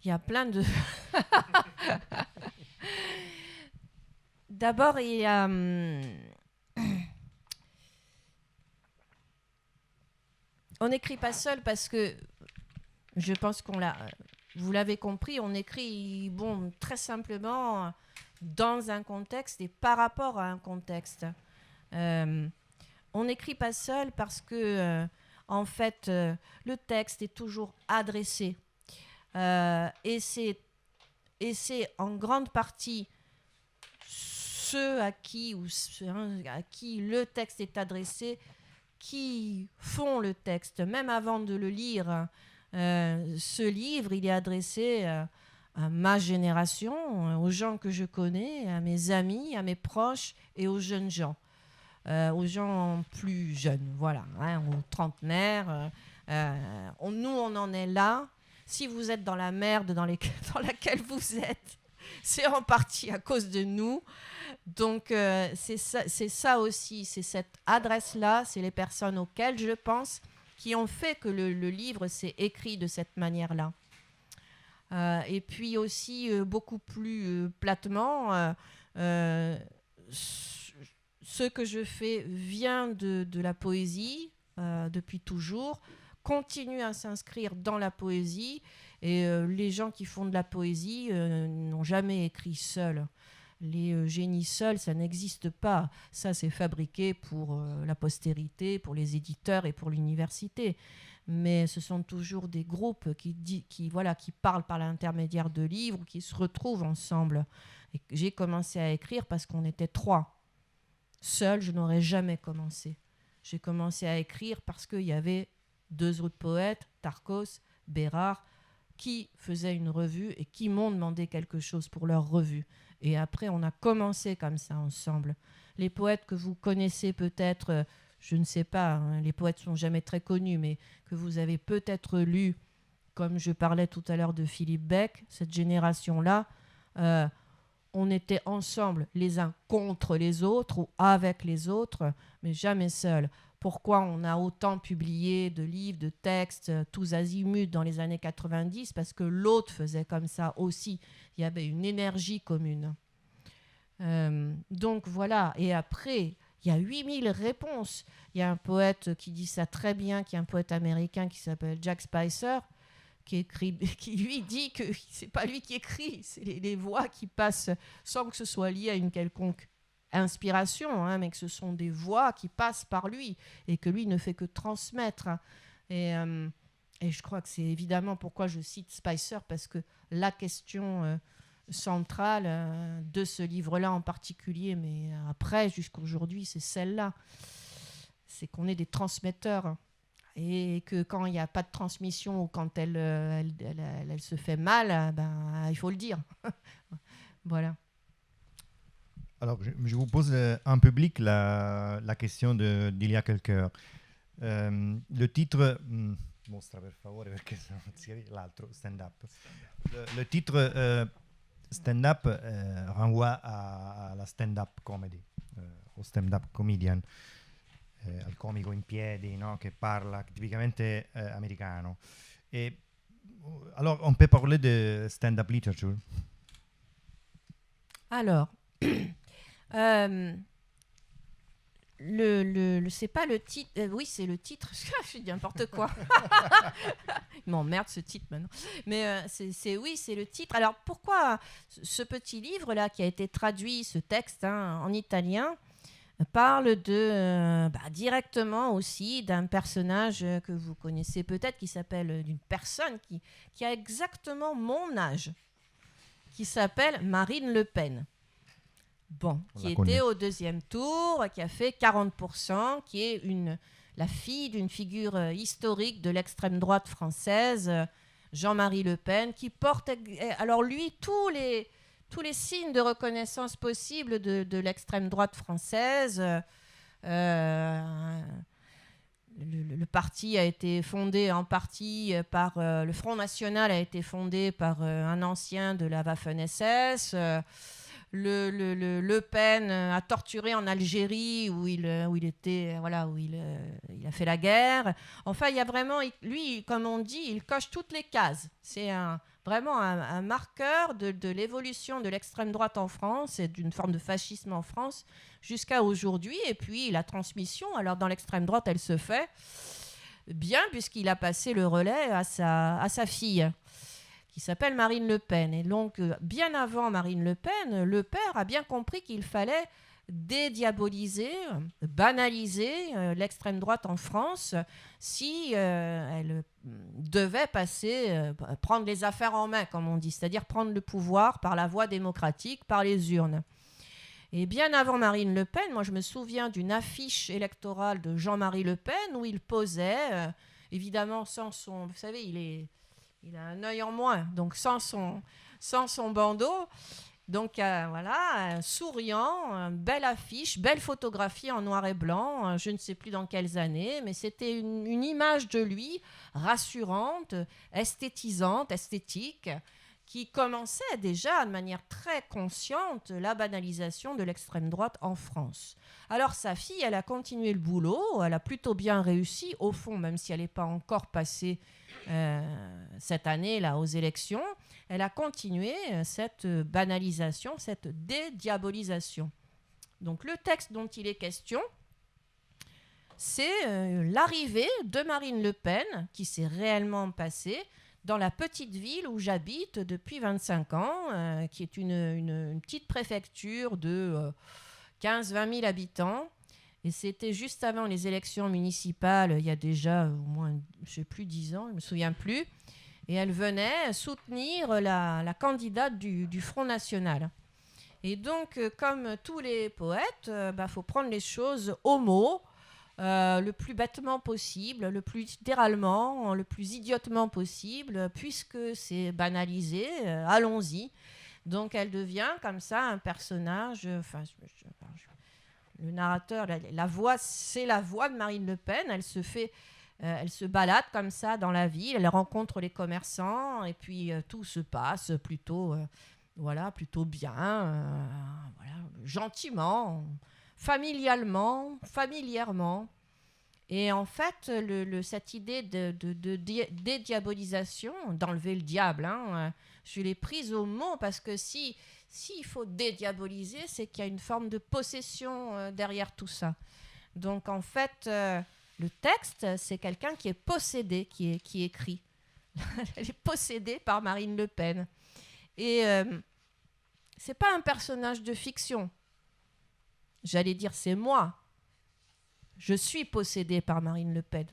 y a plein de... D'abord, il y a... on n'écrit pas seul parce que je pense vous l'avez compris, on écrit très simplement dans un contexte et par rapport à un contexte. On n'écrit pas seul parce que en fait le texte est toujours adressé et c'est en grande partie ceux à qui le texte est adressé qui font le texte. Même avant de le lire, ce livre, il est adressé à ma génération, aux gens que je connais, à mes amis, à mes proches et aux jeunes gens, aux gens plus jeunes, voilà, aux trentenaires. Nous, on en est là. Si vous êtes dans la merde dans laquelle vous êtes, c'est en partie à cause de nous. Donc, c'est ça aussi, c'est cette adresse-là, c'est les personnes auxquelles je pense qui ont fait que le livre s'est écrit de cette manière-là. Et puis aussi, beaucoup plus platement, ce que je fais vient de la poésie depuis toujours, continue à s'inscrire dans la poésie, et les gens qui font de la poésie n'ont jamais écrit seuls. Les génies seuls, ça n'existe pas. Ça, c'est fabriqué pour la postérité, pour les éditeurs et pour l'université. Mais ce sont toujours des groupes qui parlent par l'intermédiaire de livres, qui se retrouvent ensemble. Et j'ai commencé à écrire parce qu'on était 3. Seul, je n'aurais jamais commencé. J'ai commencé à écrire parce qu'il y avait 2 autres poètes, Tarkos, Bérard, qui faisaient une revue et qui m'ont demandé quelque chose pour leur revue. Et après, on a commencé comme ça ensemble. Les poètes que vous connaissez peut-être, je ne sais pas, les poètes ne sont jamais très connus, mais que vous avez peut-être lu, comme je parlais tout à l'heure de Philippe Beck, cette génération-là, on était ensemble, les uns contre les autres ou avec les autres, mais jamais seuls. Pourquoi on a autant publié de livres, de textes, tous azimuts dans les années 90 ? Parce que l'autre faisait comme ça aussi. Il y avait une énergie commune. Donc voilà. Et après, il y a 8000 réponses. Il y a un poète qui dit ça très bien, qui est un poète américain qui s'appelle Jack Spicer, qui lui dit que c'est pas lui qui écrit, c'est les voix qui passent sans que ce soit lié à une quelconque inspiration, mais que ce sont des voix qui passent par lui et que lui ne fait que transmettre. Et je crois que c'est évidemment pourquoi je cite Spicer, parce que la question centrale de ce livre-là en particulier, mais après, jusqu'aujourd'hui, c'est celle-là. C'est qu'on est des transmetteurs. Et que quand il n'y a pas de transmission ou quand elle se fait mal, il faut le dire. Voilà. Alors, je vous pose en public la question d'il y a quelques heures. Le titre... mostra per favore perché se non si capisce l'altro, stand-up. Le titre stand-up renvoie alla stand-up comedy, o stand-up comedian, al comico in piedi, no? Che parla tipicamente americano. Et alors, on peut parler de stand-up literature? Alors... c'est pas le titre. Oui, c'est le titre. Je dis n'importe quoi. Il m'emmerde ce titre maintenant. Mais c'est le titre. Alors pourquoi ce petit livre là qui a été traduit, ce texte en italien, parle directement aussi d'un personnage que vous connaissez peut-être, qui s'appelle d'une personne qui a exactement mon âge, qui s'appelle Marine Le Pen. Bon, qui était au deuxième tour, qui a fait 40%, qui est la fille d'une figure historique de l'extrême droite française, Jean-Marie Le Pen, qui porte, alors lui, tous les signes de reconnaissance possibles de l'extrême droite française. Le parti a été fondé en partie par... le Front National a été fondé par un ancien de la Waffen-SS. Le Pen a torturé en Algérie où il a fait la guerre. Enfin, il y a vraiment, lui, comme on dit, il coche toutes les cases. C'est vraiment un marqueur de l'évolution de l'extrême droite en France et d'une forme de fascisme en France jusqu'à aujourd'hui. Et puis la transmission, alors dans l'extrême droite, elle se fait bien puisqu'il a passé le relais à sa fille, qui s'appelle Marine Le Pen. Et donc, bien avant Marine Le Pen, le père a bien compris qu'il fallait dédiaboliser, banaliser l'extrême droite en France si elle devait prendre les affaires en main, comme on dit, c'est-à-dire prendre le pouvoir par la voie démocratique, par les urnes. Et bien avant Marine Le Pen, moi je me souviens d'une affiche électorale de Jean-Marie Le Pen où il posait, évidemment sans son... Vous savez, il a un œil en moins, donc sans son bandeau. Donc voilà, souriant, belle affiche, belle photographie en noir et blanc, je ne sais plus dans quelles années, mais c'était une image de lui rassurante, esthétisante, esthétique, qui commençait déjà de manière très consciente la banalisation de l'extrême droite en France. Alors sa fille, elle a continué le boulot, elle a plutôt bien réussi, au fond, même si elle n'est pas encore passée cette année là aux élections, elle a continué cette banalisation, cette dédiabolisation. Donc le texte dont il est question, c'est l'arrivée de Marine Le Pen, qui s'est réellement passée dans la petite ville où j'habite depuis 25 ans, qui est une petite préfecture de 15-20 000 habitants. Et c'était juste avant les élections municipales, il y a déjà au moins, je ne sais plus, 10 ans, je ne me souviens plus. Et elle venait soutenir la candidate du Front National. Et donc, comme tous les poètes, faut prendre les choses au mot, le plus bêtement possible, le plus littéralement, le plus idiotement possible, puisque c'est banalisé, allons-y. Donc, elle devient comme ça un personnage... le narrateur, la voix, c'est la voix de Marine Le Pen. Elle se balade comme ça dans la ville, elle rencontre les commerçants et puis tout se passe plutôt bien, gentiment, familièrement. Et en fait, cette idée de dédiabolisation, d'enlever le diable, je l'ai prise au mot parce que s'il faut dédiaboliser, c'est qu'il y a une forme de possession derrière tout ça. Donc en fait, le texte, c'est quelqu'un qui est possédé, qui écrit. Elle est possédée par Marine Le Pen. Et c'est pas un personnage de fiction. J'allais dire, c'est moi. Je suis possédée par Marine Le Pen.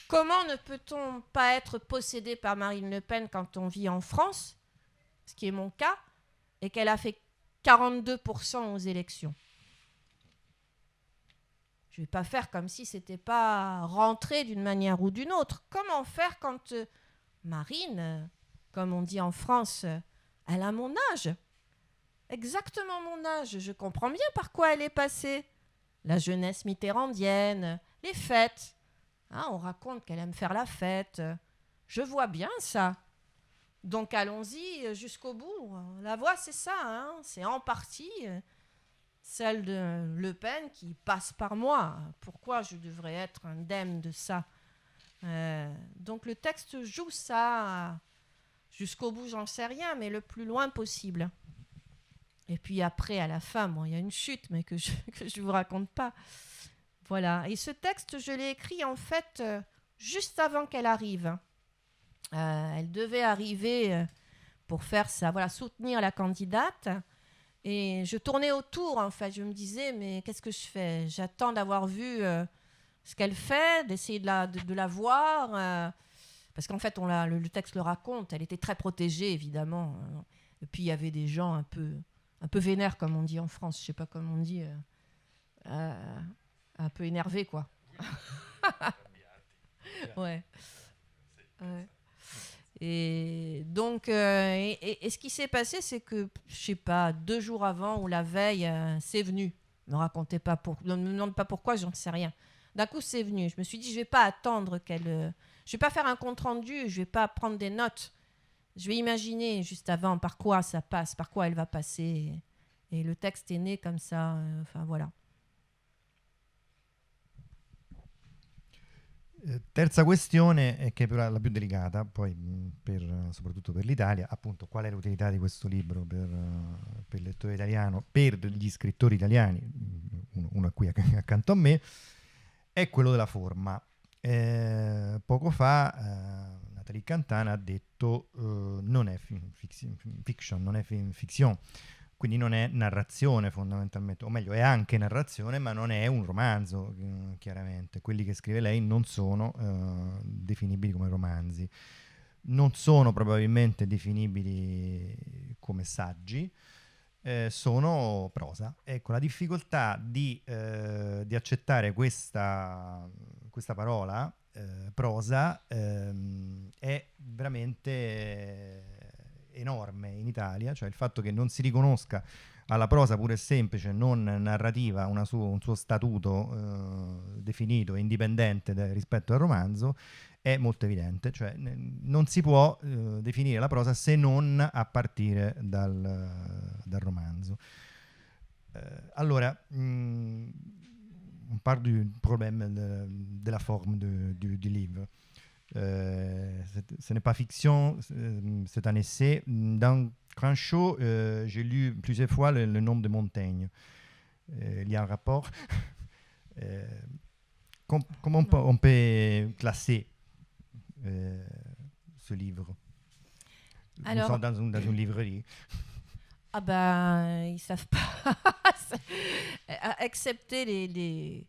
Comment ne peut-on pas être possédé par Marine Le Pen quand on vit en France, ce qui est mon cas, et qu'elle a fait 42% aux élections? Je ne vais pas faire comme si ce n'était pas rentré d'une manière ou d'une autre. Comment faire quand Marine, comme on dit en France, elle a mon âge? Exactement mon âge. Je comprends bien par quoi elle est passée. La jeunesse mitterrandienne, les fêtes. On raconte qu'elle aime faire la fête. Je vois bien ça. Donc allons-y jusqu'au bout. La voix, c'est ça. C'est en partie celle de Le Pen qui passe par moi. Pourquoi je devrais être indemne de ça? Donc le texte joue ça jusqu'au bout, j'en sais rien, mais le plus loin possible. Et puis après, à la fin, il y a une chute, mais que je ne vous raconte pas. Voilà. Et ce texte, je l'ai écrit en fait juste avant qu'elle arrive. Elle devait arriver pour faire ça, soutenir la candidate. Et je tournais autour, en fait. Je me disais, mais qu'est-ce que je fais? J'attends d'avoir vu ce qu'elle fait, d'essayer de la voir. Parce qu'en fait, le texte le raconte. Elle était très protégée, évidemment. Et puis il y avait des gens un peu vénères, comme on dit en France, je sais pas comment on dit, un peu énervés, quoi. Ouais. Ouais. Et donc, et ce qui s'est passé, c'est que, je sais pas, 2 jours avant ou la veille, c'est venu. Ne me racontez pas ne me demande pas pourquoi, j'en sais rien. D'un coup, c'est venu. Je me suis dit, je vais pas attendre qu'elle... je vais pas faire un compte-rendu, je vais pas prendre des notes. Je vais imaginer juste avant par quoi ça passe, par quoi elle va passer. Et le texte est né comme ça. Enfin, voilà. Terza questione, che però è la più delicata, poi soprattutto per l'Italia, appunto qual è l'utilità di questo libro per il lettore italiano, per gli scrittori italiani, uno è qui accanto a me, è quello della forma. Poco fa Nathalie Cantana ha detto non è fiction, non è fiction, quindi non è narrazione fondamentalmente, o meglio è anche narrazione ma non è un romanzo, chiaramente. Quelli che scrive lei non sono definibili come romanzi, non sono probabilmente definibili come saggi, sono prosa. Ecco, la difficoltà di accettare questa parola prosa è veramente enorme in Italia, cioè il fatto che non si riconosca alla prosa pura e semplice, non narrativa, un suo statuto definito e indipendente rispetto al romanzo è molto evidente, cioè non si può definire la prosa se non a partire dal romanzo. Allora, on parle du problème de la forme du livre. Ce n'est pas fiction, c'est un essai. Dans Crenshaw, j'ai lu plusieurs fois le nom de Montaigne. Il y a un rapport. Comment on peut classer ce livre? Alors, nous sommes dans une librairie. Ah ben, ils savent pas. Excepté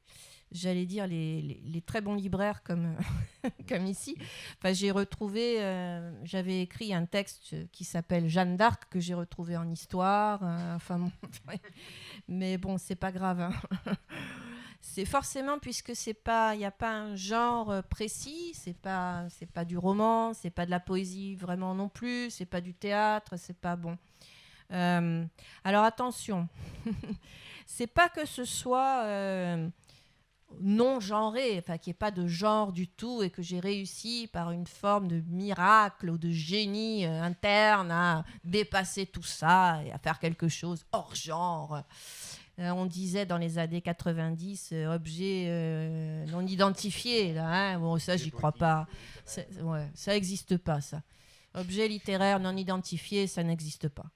j'allais dire les très bons libraires comme ici. Enfin, j'ai retrouvé, j'avais écrit un texte qui s'appelle Jeanne d'Arc que j'ai retrouvé en histoire. Mais bon, c'est pas grave. Hein. C'est forcément, puisque il n'y a pas un genre précis. C'est pas du roman, c'est pas de la poésie vraiment non plus. C'est pas du théâtre, c'est pas bon. Alors attention, c'est pas que ce soit non genré, enfin qu'il n'y ait pas de genre du tout et que j'ai réussi par une forme de miracle ou de génie interne à dépasser tout ça et à faire quelque chose hors genre. On disait dans les années 90 objet non identifié, là, hein. Bon, ça j'y crois pas. Ouais, ça n'existe pas, ça. Objet littéraire non identifié, ça n'existe pas.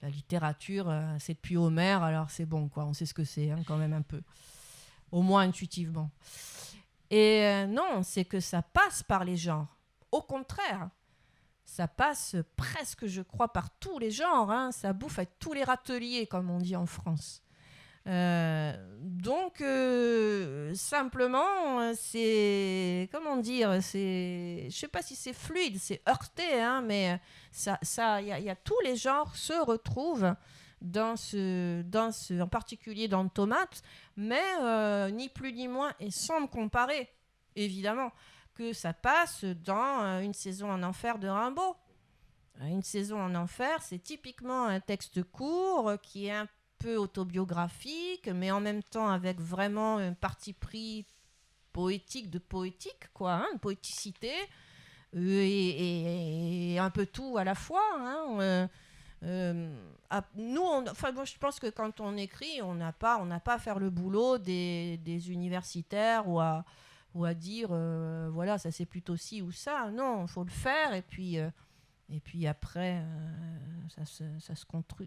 La littérature, c'est depuis Homère, alors c'est bon, quoi. On sait ce que c'est, hein, quand même un peu. Au moins intuitivement. Et non, c'est que ça passe par les genres. Au contraire, ça passe presque, je crois, par tous les genres. Hein. Ça bouffe avec tous les râteliers, comme on dit en France. Donc, simplement, c'est... Comment dire, c'est... Je sais pas si c'est fluide, c'est heurté, hein, mais y a tous les genres se retrouvent dans ce, en particulier dans le Tomate, mais ni plus ni moins, et sans me comparer, évidemment, que ça passe dans Une saison en enfer de Rimbaud. Une saison en enfer, c'est typiquement un texte court qui est un peu autobiographique, mais en même temps avec vraiment un parti pris poétique, quoi, hein, une poéticité, et un peu tout à la fois, hein, nous, moi, je pense que quand on écrit, on n'a pas à faire le boulot des universitaires ou à dire voilà, ça c'est plutôt ci ou ça. Non, il faut le faire et puis après ça se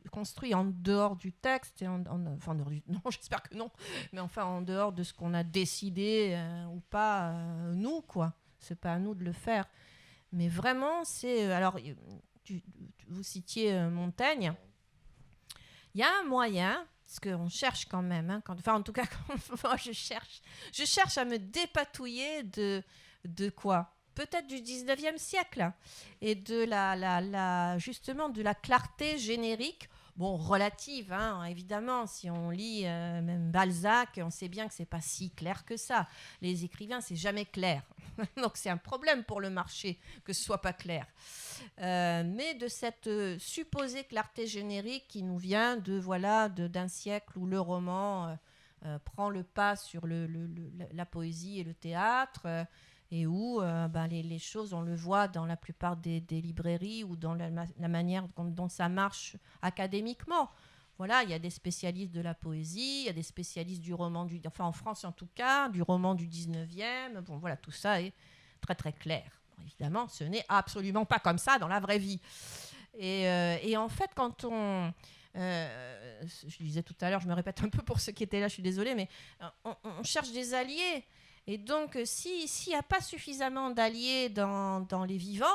construit en dehors du texte et non, j'espère que non, mais enfin en dehors de ce qu'on a décidé ou pas nous, quoi. C'est pas à nous de le faire, mais vraiment c'est alors. Vous citiez Montaigne. Il y a un moyen, parce qu'on cherche quand même, hein, en tout cas, moi je cherche à me dépatouiller de quoi ? peut-être du 19e siècle, et de justement de la clarté générique, bon, relative, hein, évidemment. Si on lit même Balzac, on sait bien que c'est pas si clair que ça. Les écrivains, c'est jamais clair. Donc c'est un problème pour le marché que ce soit pas clair. Mais de cette supposée clarté générique qui nous vient d'un siècle où le roman prend le pas sur la poésie et le théâtre, et où les choses, on le voit dans la plupart des librairies ou dans la manière dont ça marche académiquement. Voilà, il y a des spécialistes de la poésie, il y a des spécialistes du roman, en France en tout cas, du roman du 19e. Bon, voilà, tout ça est très très clair. Bon, évidemment, ce n'est absolument pas comme ça dans la vraie vie. Et en fait, quand on... je disais tout à l'heure, je me répète un peu pour ceux qui étaient là, je suis désolée, mais on cherche des alliés. Et donc, s'il n'y a pas suffisamment d'alliés dans les vivants,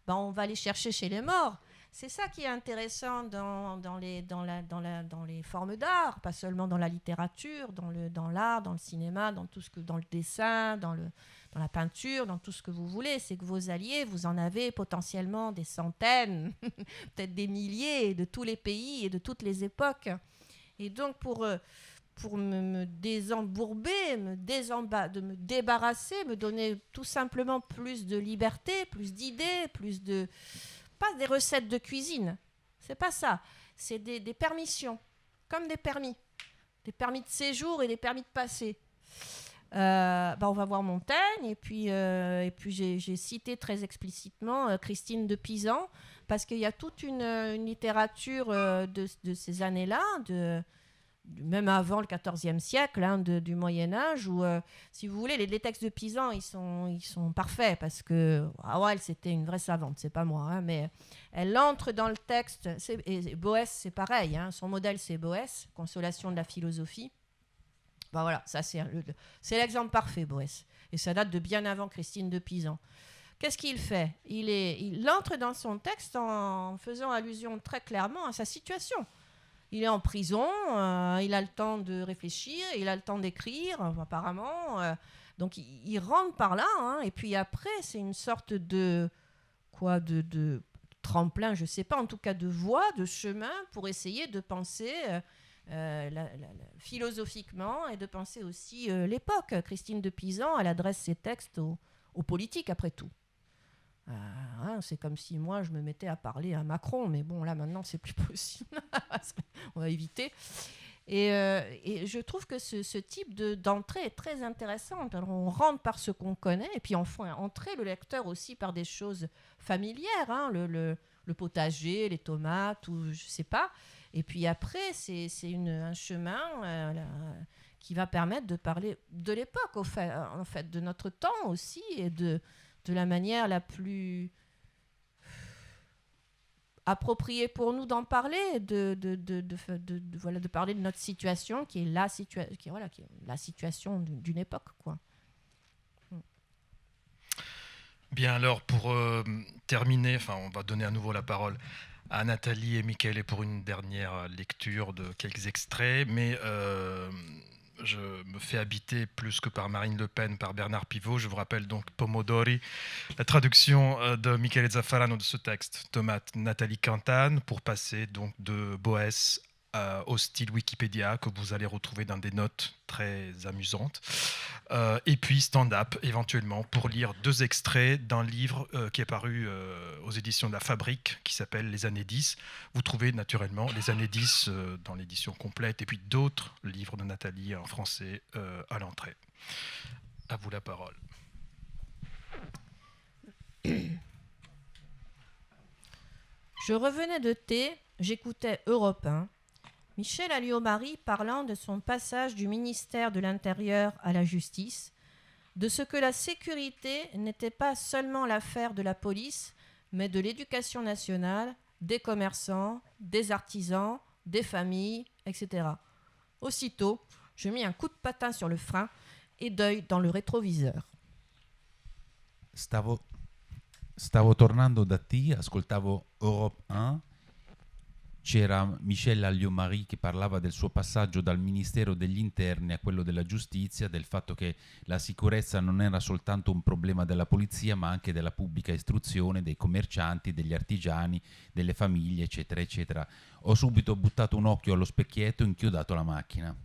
on va les chercher chez les morts. C'est ça qui est intéressant dans les formes d'art, pas seulement dans la littérature, dans l'art, dans le cinéma, dans le dessin, dans la peinture, dans tout ce que vous voulez. C'est que vos alliés, vous en avez potentiellement des centaines, peut-être des milliers, de tous les pays et de toutes les époques. Et donc, pour me désembourber, de me débarrasser, me donner tout simplement plus de liberté, plus d'idées, pas des recettes de cuisine, c'est pas ça, c'est des permissions, comme des permis de séjour et des permis de passer. On va voir Montaigne, et puis j'ai cité très explicitement Christine de Pisan, parce qu'il y a toute une littérature de ces années-là, même avant le XIVe siècle, du Moyen-Âge, où, si vous voulez, les textes de Pisan, ils sont parfaits, parce que elle, c'était une vraie savante, c'est pas moi, mais elle entre dans le texte, et Boès, c'est pareil, son modèle, c'est Boès, Consolation de la philosophie. Voilà, ça c'est l'exemple parfait, Boès, et ça date de bien avant Christine de Pisan. Qu'est-ce qu'il fait ? Il entre dans son texte en faisant allusion très clairement à sa situation. Il est en prison, il a le temps de réfléchir, il a le temps d'écrire, apparemment. Donc, il rentre par là. Et puis après, c'est une sorte de tremplin, je ne sais pas, en tout cas de voie, de chemin pour essayer de penser philosophiquement et de penser aussi l'époque. Christine de Pisan, elle adresse ses textes aux politiques, après tout. C'est comme si moi je me mettais à parler à Macron, mais bon, là maintenant c'est plus possible. On va éviter. Et je trouve que ce type d'entrée est très intéressante. Alors, on rentre par ce qu'on connaît, et puis on fait entrer le lecteur aussi par des choses familières, le potager, les tomates, ou je sais pas. Et puis après, c'est un chemin qui va permettre de parler de l'époque, en fait, de notre temps aussi, et de la manière la plus appropriée pour nous d'en parler, de parler de notre situation, qui est la situation d'une époque, quoi. Bien, alors pour terminer, on va donner à nouveau la parole à Nathalie et Michele pour une dernière lecture de quelques extraits, mais je me fais habiter plus que par Marine Le Pen, par Bernard Pivot. Je vous rappelle donc Pomodori, la traduction de Michele Zaffarano de ce texte, Tomate, Nathalie Cantane, pour passer donc de Boès au style Wikipédia que vous allez retrouver dans des notes très amusantes. Et puis stand-up éventuellement pour lire 2 extraits d'un livre qui est paru aux éditions de La Fabrique qui s'appelle Les années 10. Vous trouvez naturellement Les années 10 dans l'édition complète et puis d'autres livres de Nathalie en français à l'entrée. À vous la parole. Je revenais de thé, j'écoutais Europe 1. Michel Alliot-Marie parlant de son passage du ministère de l'Intérieur à la justice, de ce que la sécurité n'était pas seulement l'affaire de la police, mais de l'éducation nationale, des commerçants, des artisans, des familles, etc. Aussitôt, je mis un coup de patin sur le frein et d'œil dans le rétroviseur. Stavo tornando da T, ascoltavo Europe 1 c'era Michel Alliot-Marie che parlava del suo passaggio dal Ministero degli Interni a quello della Giustizia, del fatto che la sicurezza non era soltanto un problema della polizia, ma anche della pubblica istruzione, dei commercianti, degli artigiani, delle famiglie, eccetera, eccetera. Ho subito buttato un occhio allo specchietto e inchiodato la macchina.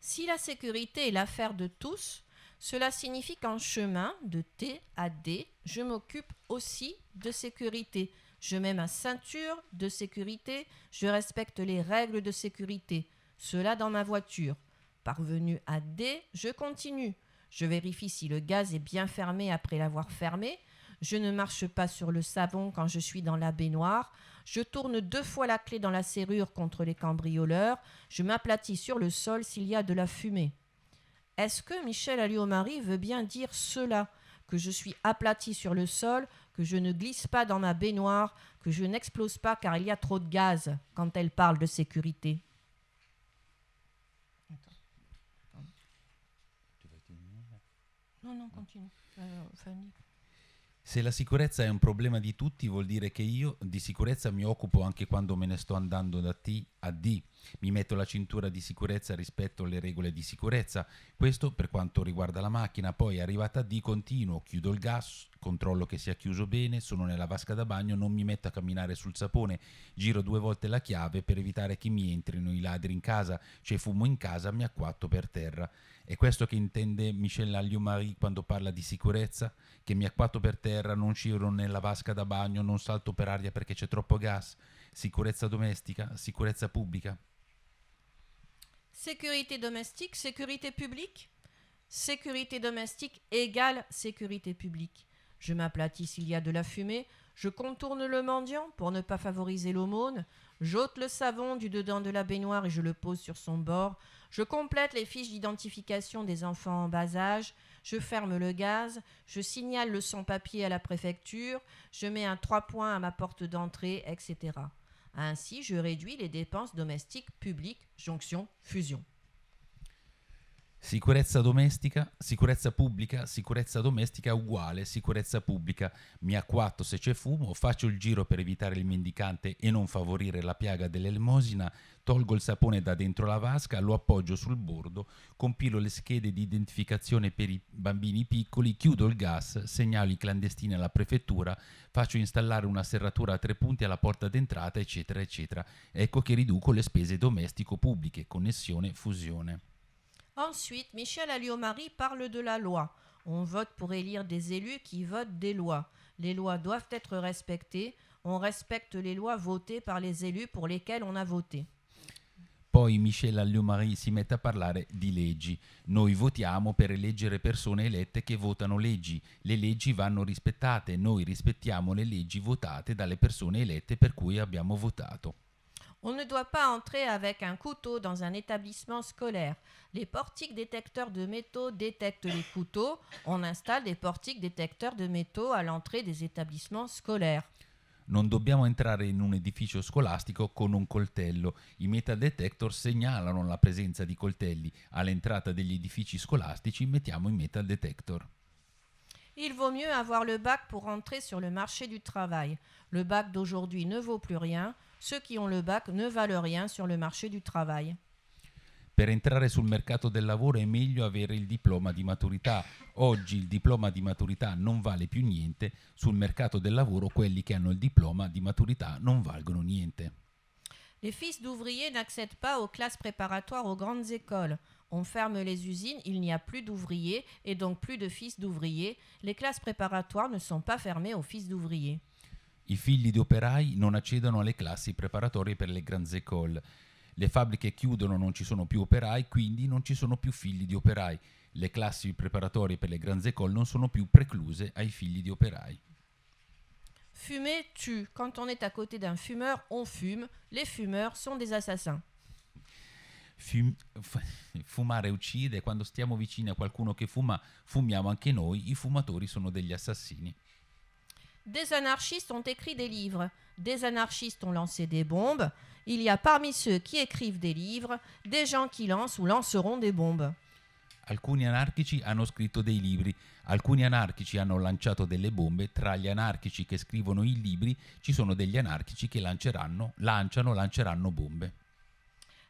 Si la sécurité est l'affaire de tous, cela signifie qu'en chemin, de T à D, je m'occupe aussi de sécurité. Je mets ma ceinture de sécurité, je respecte les règles de sécurité. Cela dans ma voiture. Parvenu à D, je continue. Je vérifie si le gaz est bien fermé après l'avoir fermé. Je ne marche pas sur le savon quand je suis dans la baignoire. Je tourne 2 fois la clé dans la serrure contre les cambrioleurs. Je m'aplatis sur le sol s'il y a de la fumée. Est-ce que Michel Alliot-Marie veut bien dire cela, que je suis aplati sur le sol, que je ne glisse pas dans ma baignoire, que je n'explose pas car il y a trop de gaz quand elle parle de sécurité? Non, continue. Fanny. Se la sicurezza è un problema di tutti, vuol dire che io di sicurezza mi occupo anche quando me ne sto andando da T a D. Mi metto la cintura di sicurezza rispetto alle regole di sicurezza. Questo per quanto riguarda la macchina. Poi arrivata a D continuo, chiudo il gas, controllo che sia chiuso bene, sono nella vasca da bagno, non mi metto a camminare sul sapone, giro 2 volte la chiave per evitare che mi entrino i ladri in casa, cioè fumo in casa, mi acquatto per terra. È questo che intende Michel Alliot-Marie quando parla di sicurezza? Che mi acquatto per terra, non giro nella vasca da bagno, non salto per aria perché c'è troppo gas? Sicurezza domestica? Sicurezza pubblica? Sécurité domestique, sécurité publique? Sécurité domestique égale sécurité publique. Je m'aplatis s'il y a de la fumée, je contourne le mendiant pour ne pas favoriser l'aumône, j'ôte le savon du dedans de la baignoire et je le pose sur son bord, je complète les fiches d'identification des enfants en bas âge, je ferme le gaz, je signale le sans-papier à la préfecture, je mets un 3 points à ma porte d'entrée, etc. Ainsi, je réduis les dépenses domestiques publiques, jonction, fusion. Sicurezza domestica, sicurezza pubblica, sicurezza domestica uguale sicurezza pubblica. Mi acquatto se c'è fumo, faccio il giro per evitare il mendicante e non favorire la piaga dell'elemosina, tolgo il sapone da dentro la vasca, lo appoggio sul bordo, compilo le schede di identificazione per i bambini piccoli, chiudo il gas, segnalo i clandestini alla prefettura, faccio installare una serratura a 3 punti alla porta d'entrata, eccetera, eccetera. Ecco che riduco le spese domestico-pubbliche, connessione, fusione. Ensuite, Michel Alliot-Marie parle de la loi. On vote pour élire des élus qui votent des lois. Les lois doivent être respectées. On respecte les lois votées par les élus pour lesquels on a voté. Poi Michel Alliot-Marie si mette a parlare di leggi. Noi votiamo per eleggere persone elette che votano leggi. Le leggi vanno rispettate. Noi rispettiamo le leggi votate dalle persone elette per cui abbiamo votato. On ne doit pas entrer avec un couteau dans un établissement scolaire. Les portiques détecteurs de métaux détectent les couteaux. On installe des portiques détecteurs de métaux à l'entrée des établissements scolaires. Non dobbiamo entrare in un edificio scolastico con un coltello. I metal detector segnalano la presenza di coltelli. All'entrata degli edifici scolastici mettiamo i metal detector. Il vaut mieux avoir le bac pour entrer sur le marché du travail. Le bac d'aujourd'hui ne vaut plus rien. Ceux qui ont le bac ne valent rien sur le marché du travail. Per entrare sul mercato del lavoro è meglio avere il diploma di maturità. Oggi il diploma di maturità non vale più niente. Sul mercato del lavoro quelli che hanno il diploma di maturità non valgono niente. Les fils d'ouvriers n'accèdent pas aux classes préparatoires aux grandes écoles. On ferme les usines, il n'y a plus d'ouvriers et donc plus de fils d'ouvriers. Les classes préparatoires ne sont pas fermées aux fils d'ouvriers. I figli di operai non accedono alle classi preparatorie per le grandes écoles. Le fabbriche chiudono, non ci sono più operai, quindi non ci sono più figli di operai. Le classi preparatorie per le grandes écoles non sono più precluse ai figli di operai. Fumer tue. Quand on est à côté d'un fumeur, on fume. Les fumeurs sont des assassins. Fumare uccide, quando stiamo vicini a qualcuno che fuma, fumiamo anche noi, i fumatori sono degli assassini. Des anarchistes ont écrit des livres. Des anarchistes ont lancé des bombes. Il y a parmi ceux qui écrivent des livres des gens qui lancent ou lanceront des bombes. Alcuni anarchici hanno scritto dei libri, alcuni anarchici hanno lanciato delle bombe, tra gli anarchici che scrivono i libri ci sono degli anarchici che lanceranno bombe.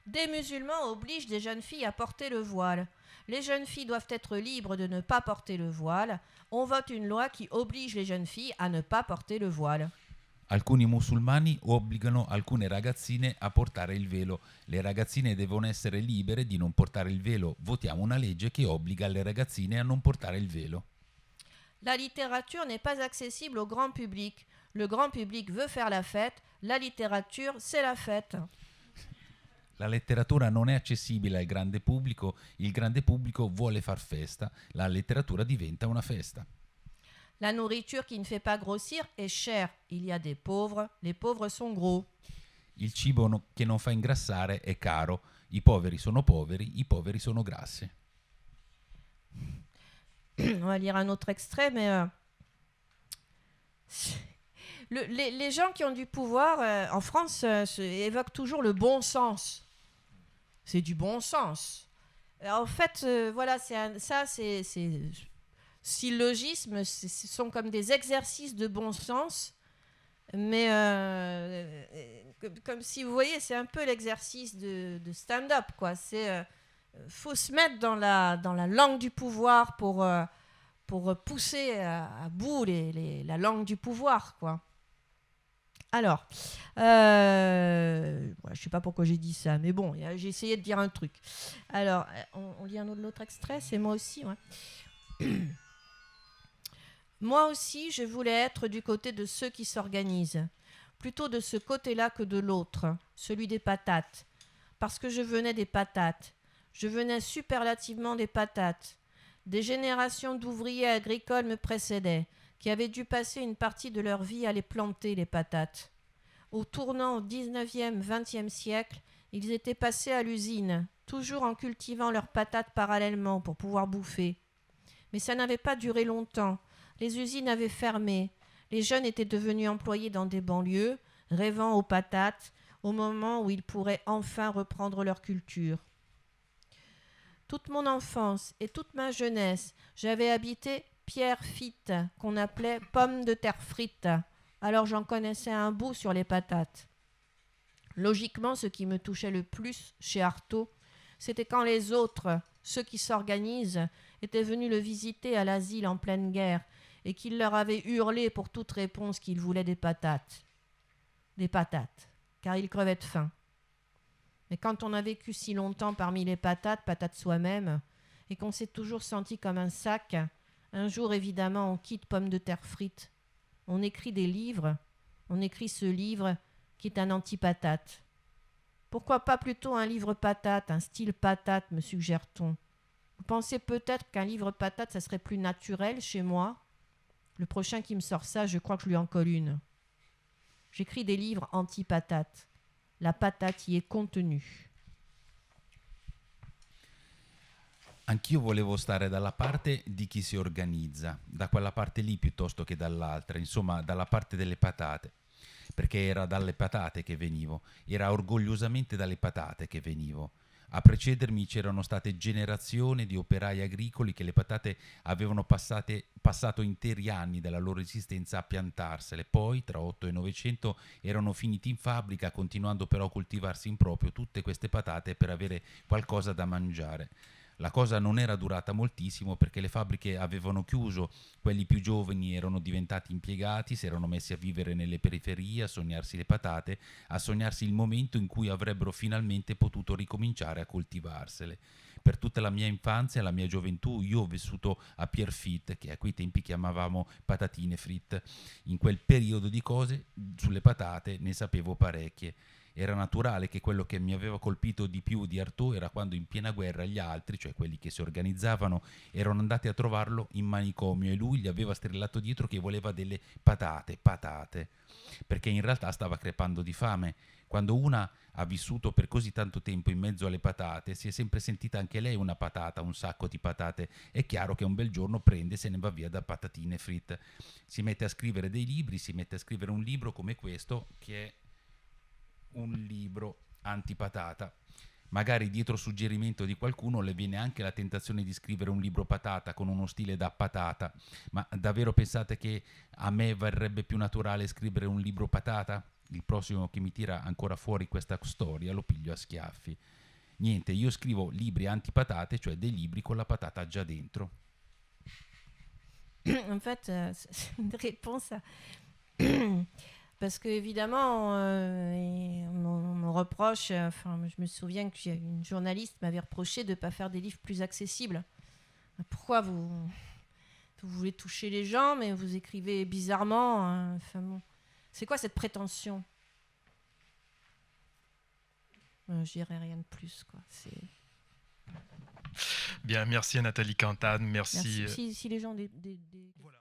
Des musulmans obligent des jeunes filles à porter le voile. Les jeunes filles doivent être libres de ne pas porter le voile. On vote une loi qui oblige les jeunes filles à ne pas porter le voile. Alcuni musulmani obbligano alcune ragazzine a portare il velo. Le ragazzine devono essere libere di non portare il velo. Votiamo una legge che obbliga le ragazzine a non portare il velo. La littérature n'est pas accessible au grand public. Le grand public veut faire la fête. La littérature, c'est la fête. La letteratura non è accessibile al grande pubblico, il grande pubblico vuole far festa, la letteratura diventa una festa. La nourriture qui ne fait pas grossir est chère. Il y a des pauvres, les pauvres sont gros. Il cibo che non fa ingrassare è caro, i poveri sono grassi. On va lire un autre extrait, mais les gens qui ont du pouvoir en France évoquent toujours le bon sens. C'est du bon sens. En fait, voilà, c'est syllogismes, ce sont comme des exercices de bon sens, mais comme si vous voyez, c'est un peu l'exercice de stand-up, quoi. C'est faut se mettre dans la langue du pouvoir pour pousser à bout la langue du pouvoir, quoi. Alors, je ne sais pas pourquoi j'ai dit ça, mais bon, j'ai essayé de dire un truc. Alors, on lit l'autre extrait, c'est moi aussi, ouais. Moi aussi, je voulais être du côté de ceux qui s'organisent, plutôt de ce côté-là que de l'autre, celui des patates, parce que je venais des patates. Je venais superlativement des patates. Des générations d'ouvriers agricoles me précédaient, qui avaient dû passer une partie de leur vie à les planter, les patates. Au tournant au 19e, 20e siècle, ils étaient passés à l'usine, toujours en cultivant leurs patates parallèlement pour pouvoir bouffer. Mais ça n'avait pas duré longtemps. Les usines avaient fermé. Les jeunes étaient devenus employés dans des banlieues, rêvant aux patates, au moment où ils pourraient enfin reprendre leur culture. Toute mon enfance et toute ma jeunesse, j'avais habité Pierrefitte, qu'on appelait pomme de terre frite. Alors j'en connaissais un bout sur les patates. Logiquement, ce qui me touchait le plus chez Artaud, c'était quand les autres, ceux qui s'organisent, étaient venus le visiter à l'asile en pleine guerre et qu'il leur avait hurlé pour toute réponse qu'ils voulaient des patates. Des patates, car ils crevaient de faim. Mais quand on a vécu si longtemps parmi les patates soi-même, et qu'on s'est toujours senti comme un sac, un jour évidemment on quitte pomme de terre frite. On écrit des livres, on écrit ce livre qui est un anti-patate. Pourquoi pas plutôt un livre patate, un style patate, me suggère-t-on. Vous pensez peut-être qu'un livre patate, ça serait plus naturel chez moi ? Le prochain qui me sort ça, je crois que je lui en colle une. J'écris des livres anti-patate. La patate y est contenue. Anch'io volevo stare dalla parte di chi si organizza, da quella parte lì piuttosto che dall'altra, insomma dalla parte delle patate, perché era dalle patate che venivo, era orgogliosamente dalle patate che venivo. A precedermi c'erano state generazioni di operai agricoli che le patate avevano passato interi anni della loro esistenza a piantarsele, poi tra 8 e 900 erano finiti in fabbrica, continuando però a coltivarsi in proprio tutte queste patate per avere qualcosa da mangiare. La cosa non era durata moltissimo perché le fabbriche avevano chiuso, quelli più giovani erano diventati impiegati, si erano messi a vivere nelle periferie, a sognarsi le patate, a sognarsi il momento in cui avrebbero finalmente potuto ricominciare a coltivarsele. Per tutta la mia infanzia e la mia gioventù io ho vissuto a Pierrefitte, che a quei tempi chiamavamo patatine fritte. In quel periodo di cose, sulle patate ne sapevo parecchie. Era naturale che quello che mi aveva colpito di più di Artaud era quando in piena guerra gli altri, cioè quelli che si organizzavano, erano andati a trovarlo in manicomio e lui gli aveva strillato dietro che voleva delle patate, perché in realtà stava crepando di fame. Quando una ha vissuto per così tanto tempo in mezzo alle patate, si è sempre sentita anche lei una patata, un sacco di patate. È chiaro che un bel giorno prende e se ne va via da patatine fritte. Si mette a scrivere dei libri, si mette a scrivere un libro come questo, che è un libro antipatata. magari dietro suggerimento di qualcuno le viene anche la tentazione di scrivere un libro patata con uno stile da patata, ma davvero pensate che a me verrebbe più naturale scrivere un libro patata? Il prossimo che mi tira ancora fuori questa storia lo piglio a schiaffi. Niente, io scrivo libri antipatate, cioè dei libri con la patata già dentro. En fait, c'est une réponse à... Parce qu'évidemment, on me reproche, enfin, je me souviens qu'une journaliste m'avait reproché de ne pas faire des livres plus accessibles. Pourquoi vous voulez toucher les gens, mais vous écrivez bizarrement, hein, enfin, bon. C'est quoi cette prétention? Je dirais rien de plus, quoi. Bien, merci à Nathalie Cantane, merci. Si les gens... Voilà.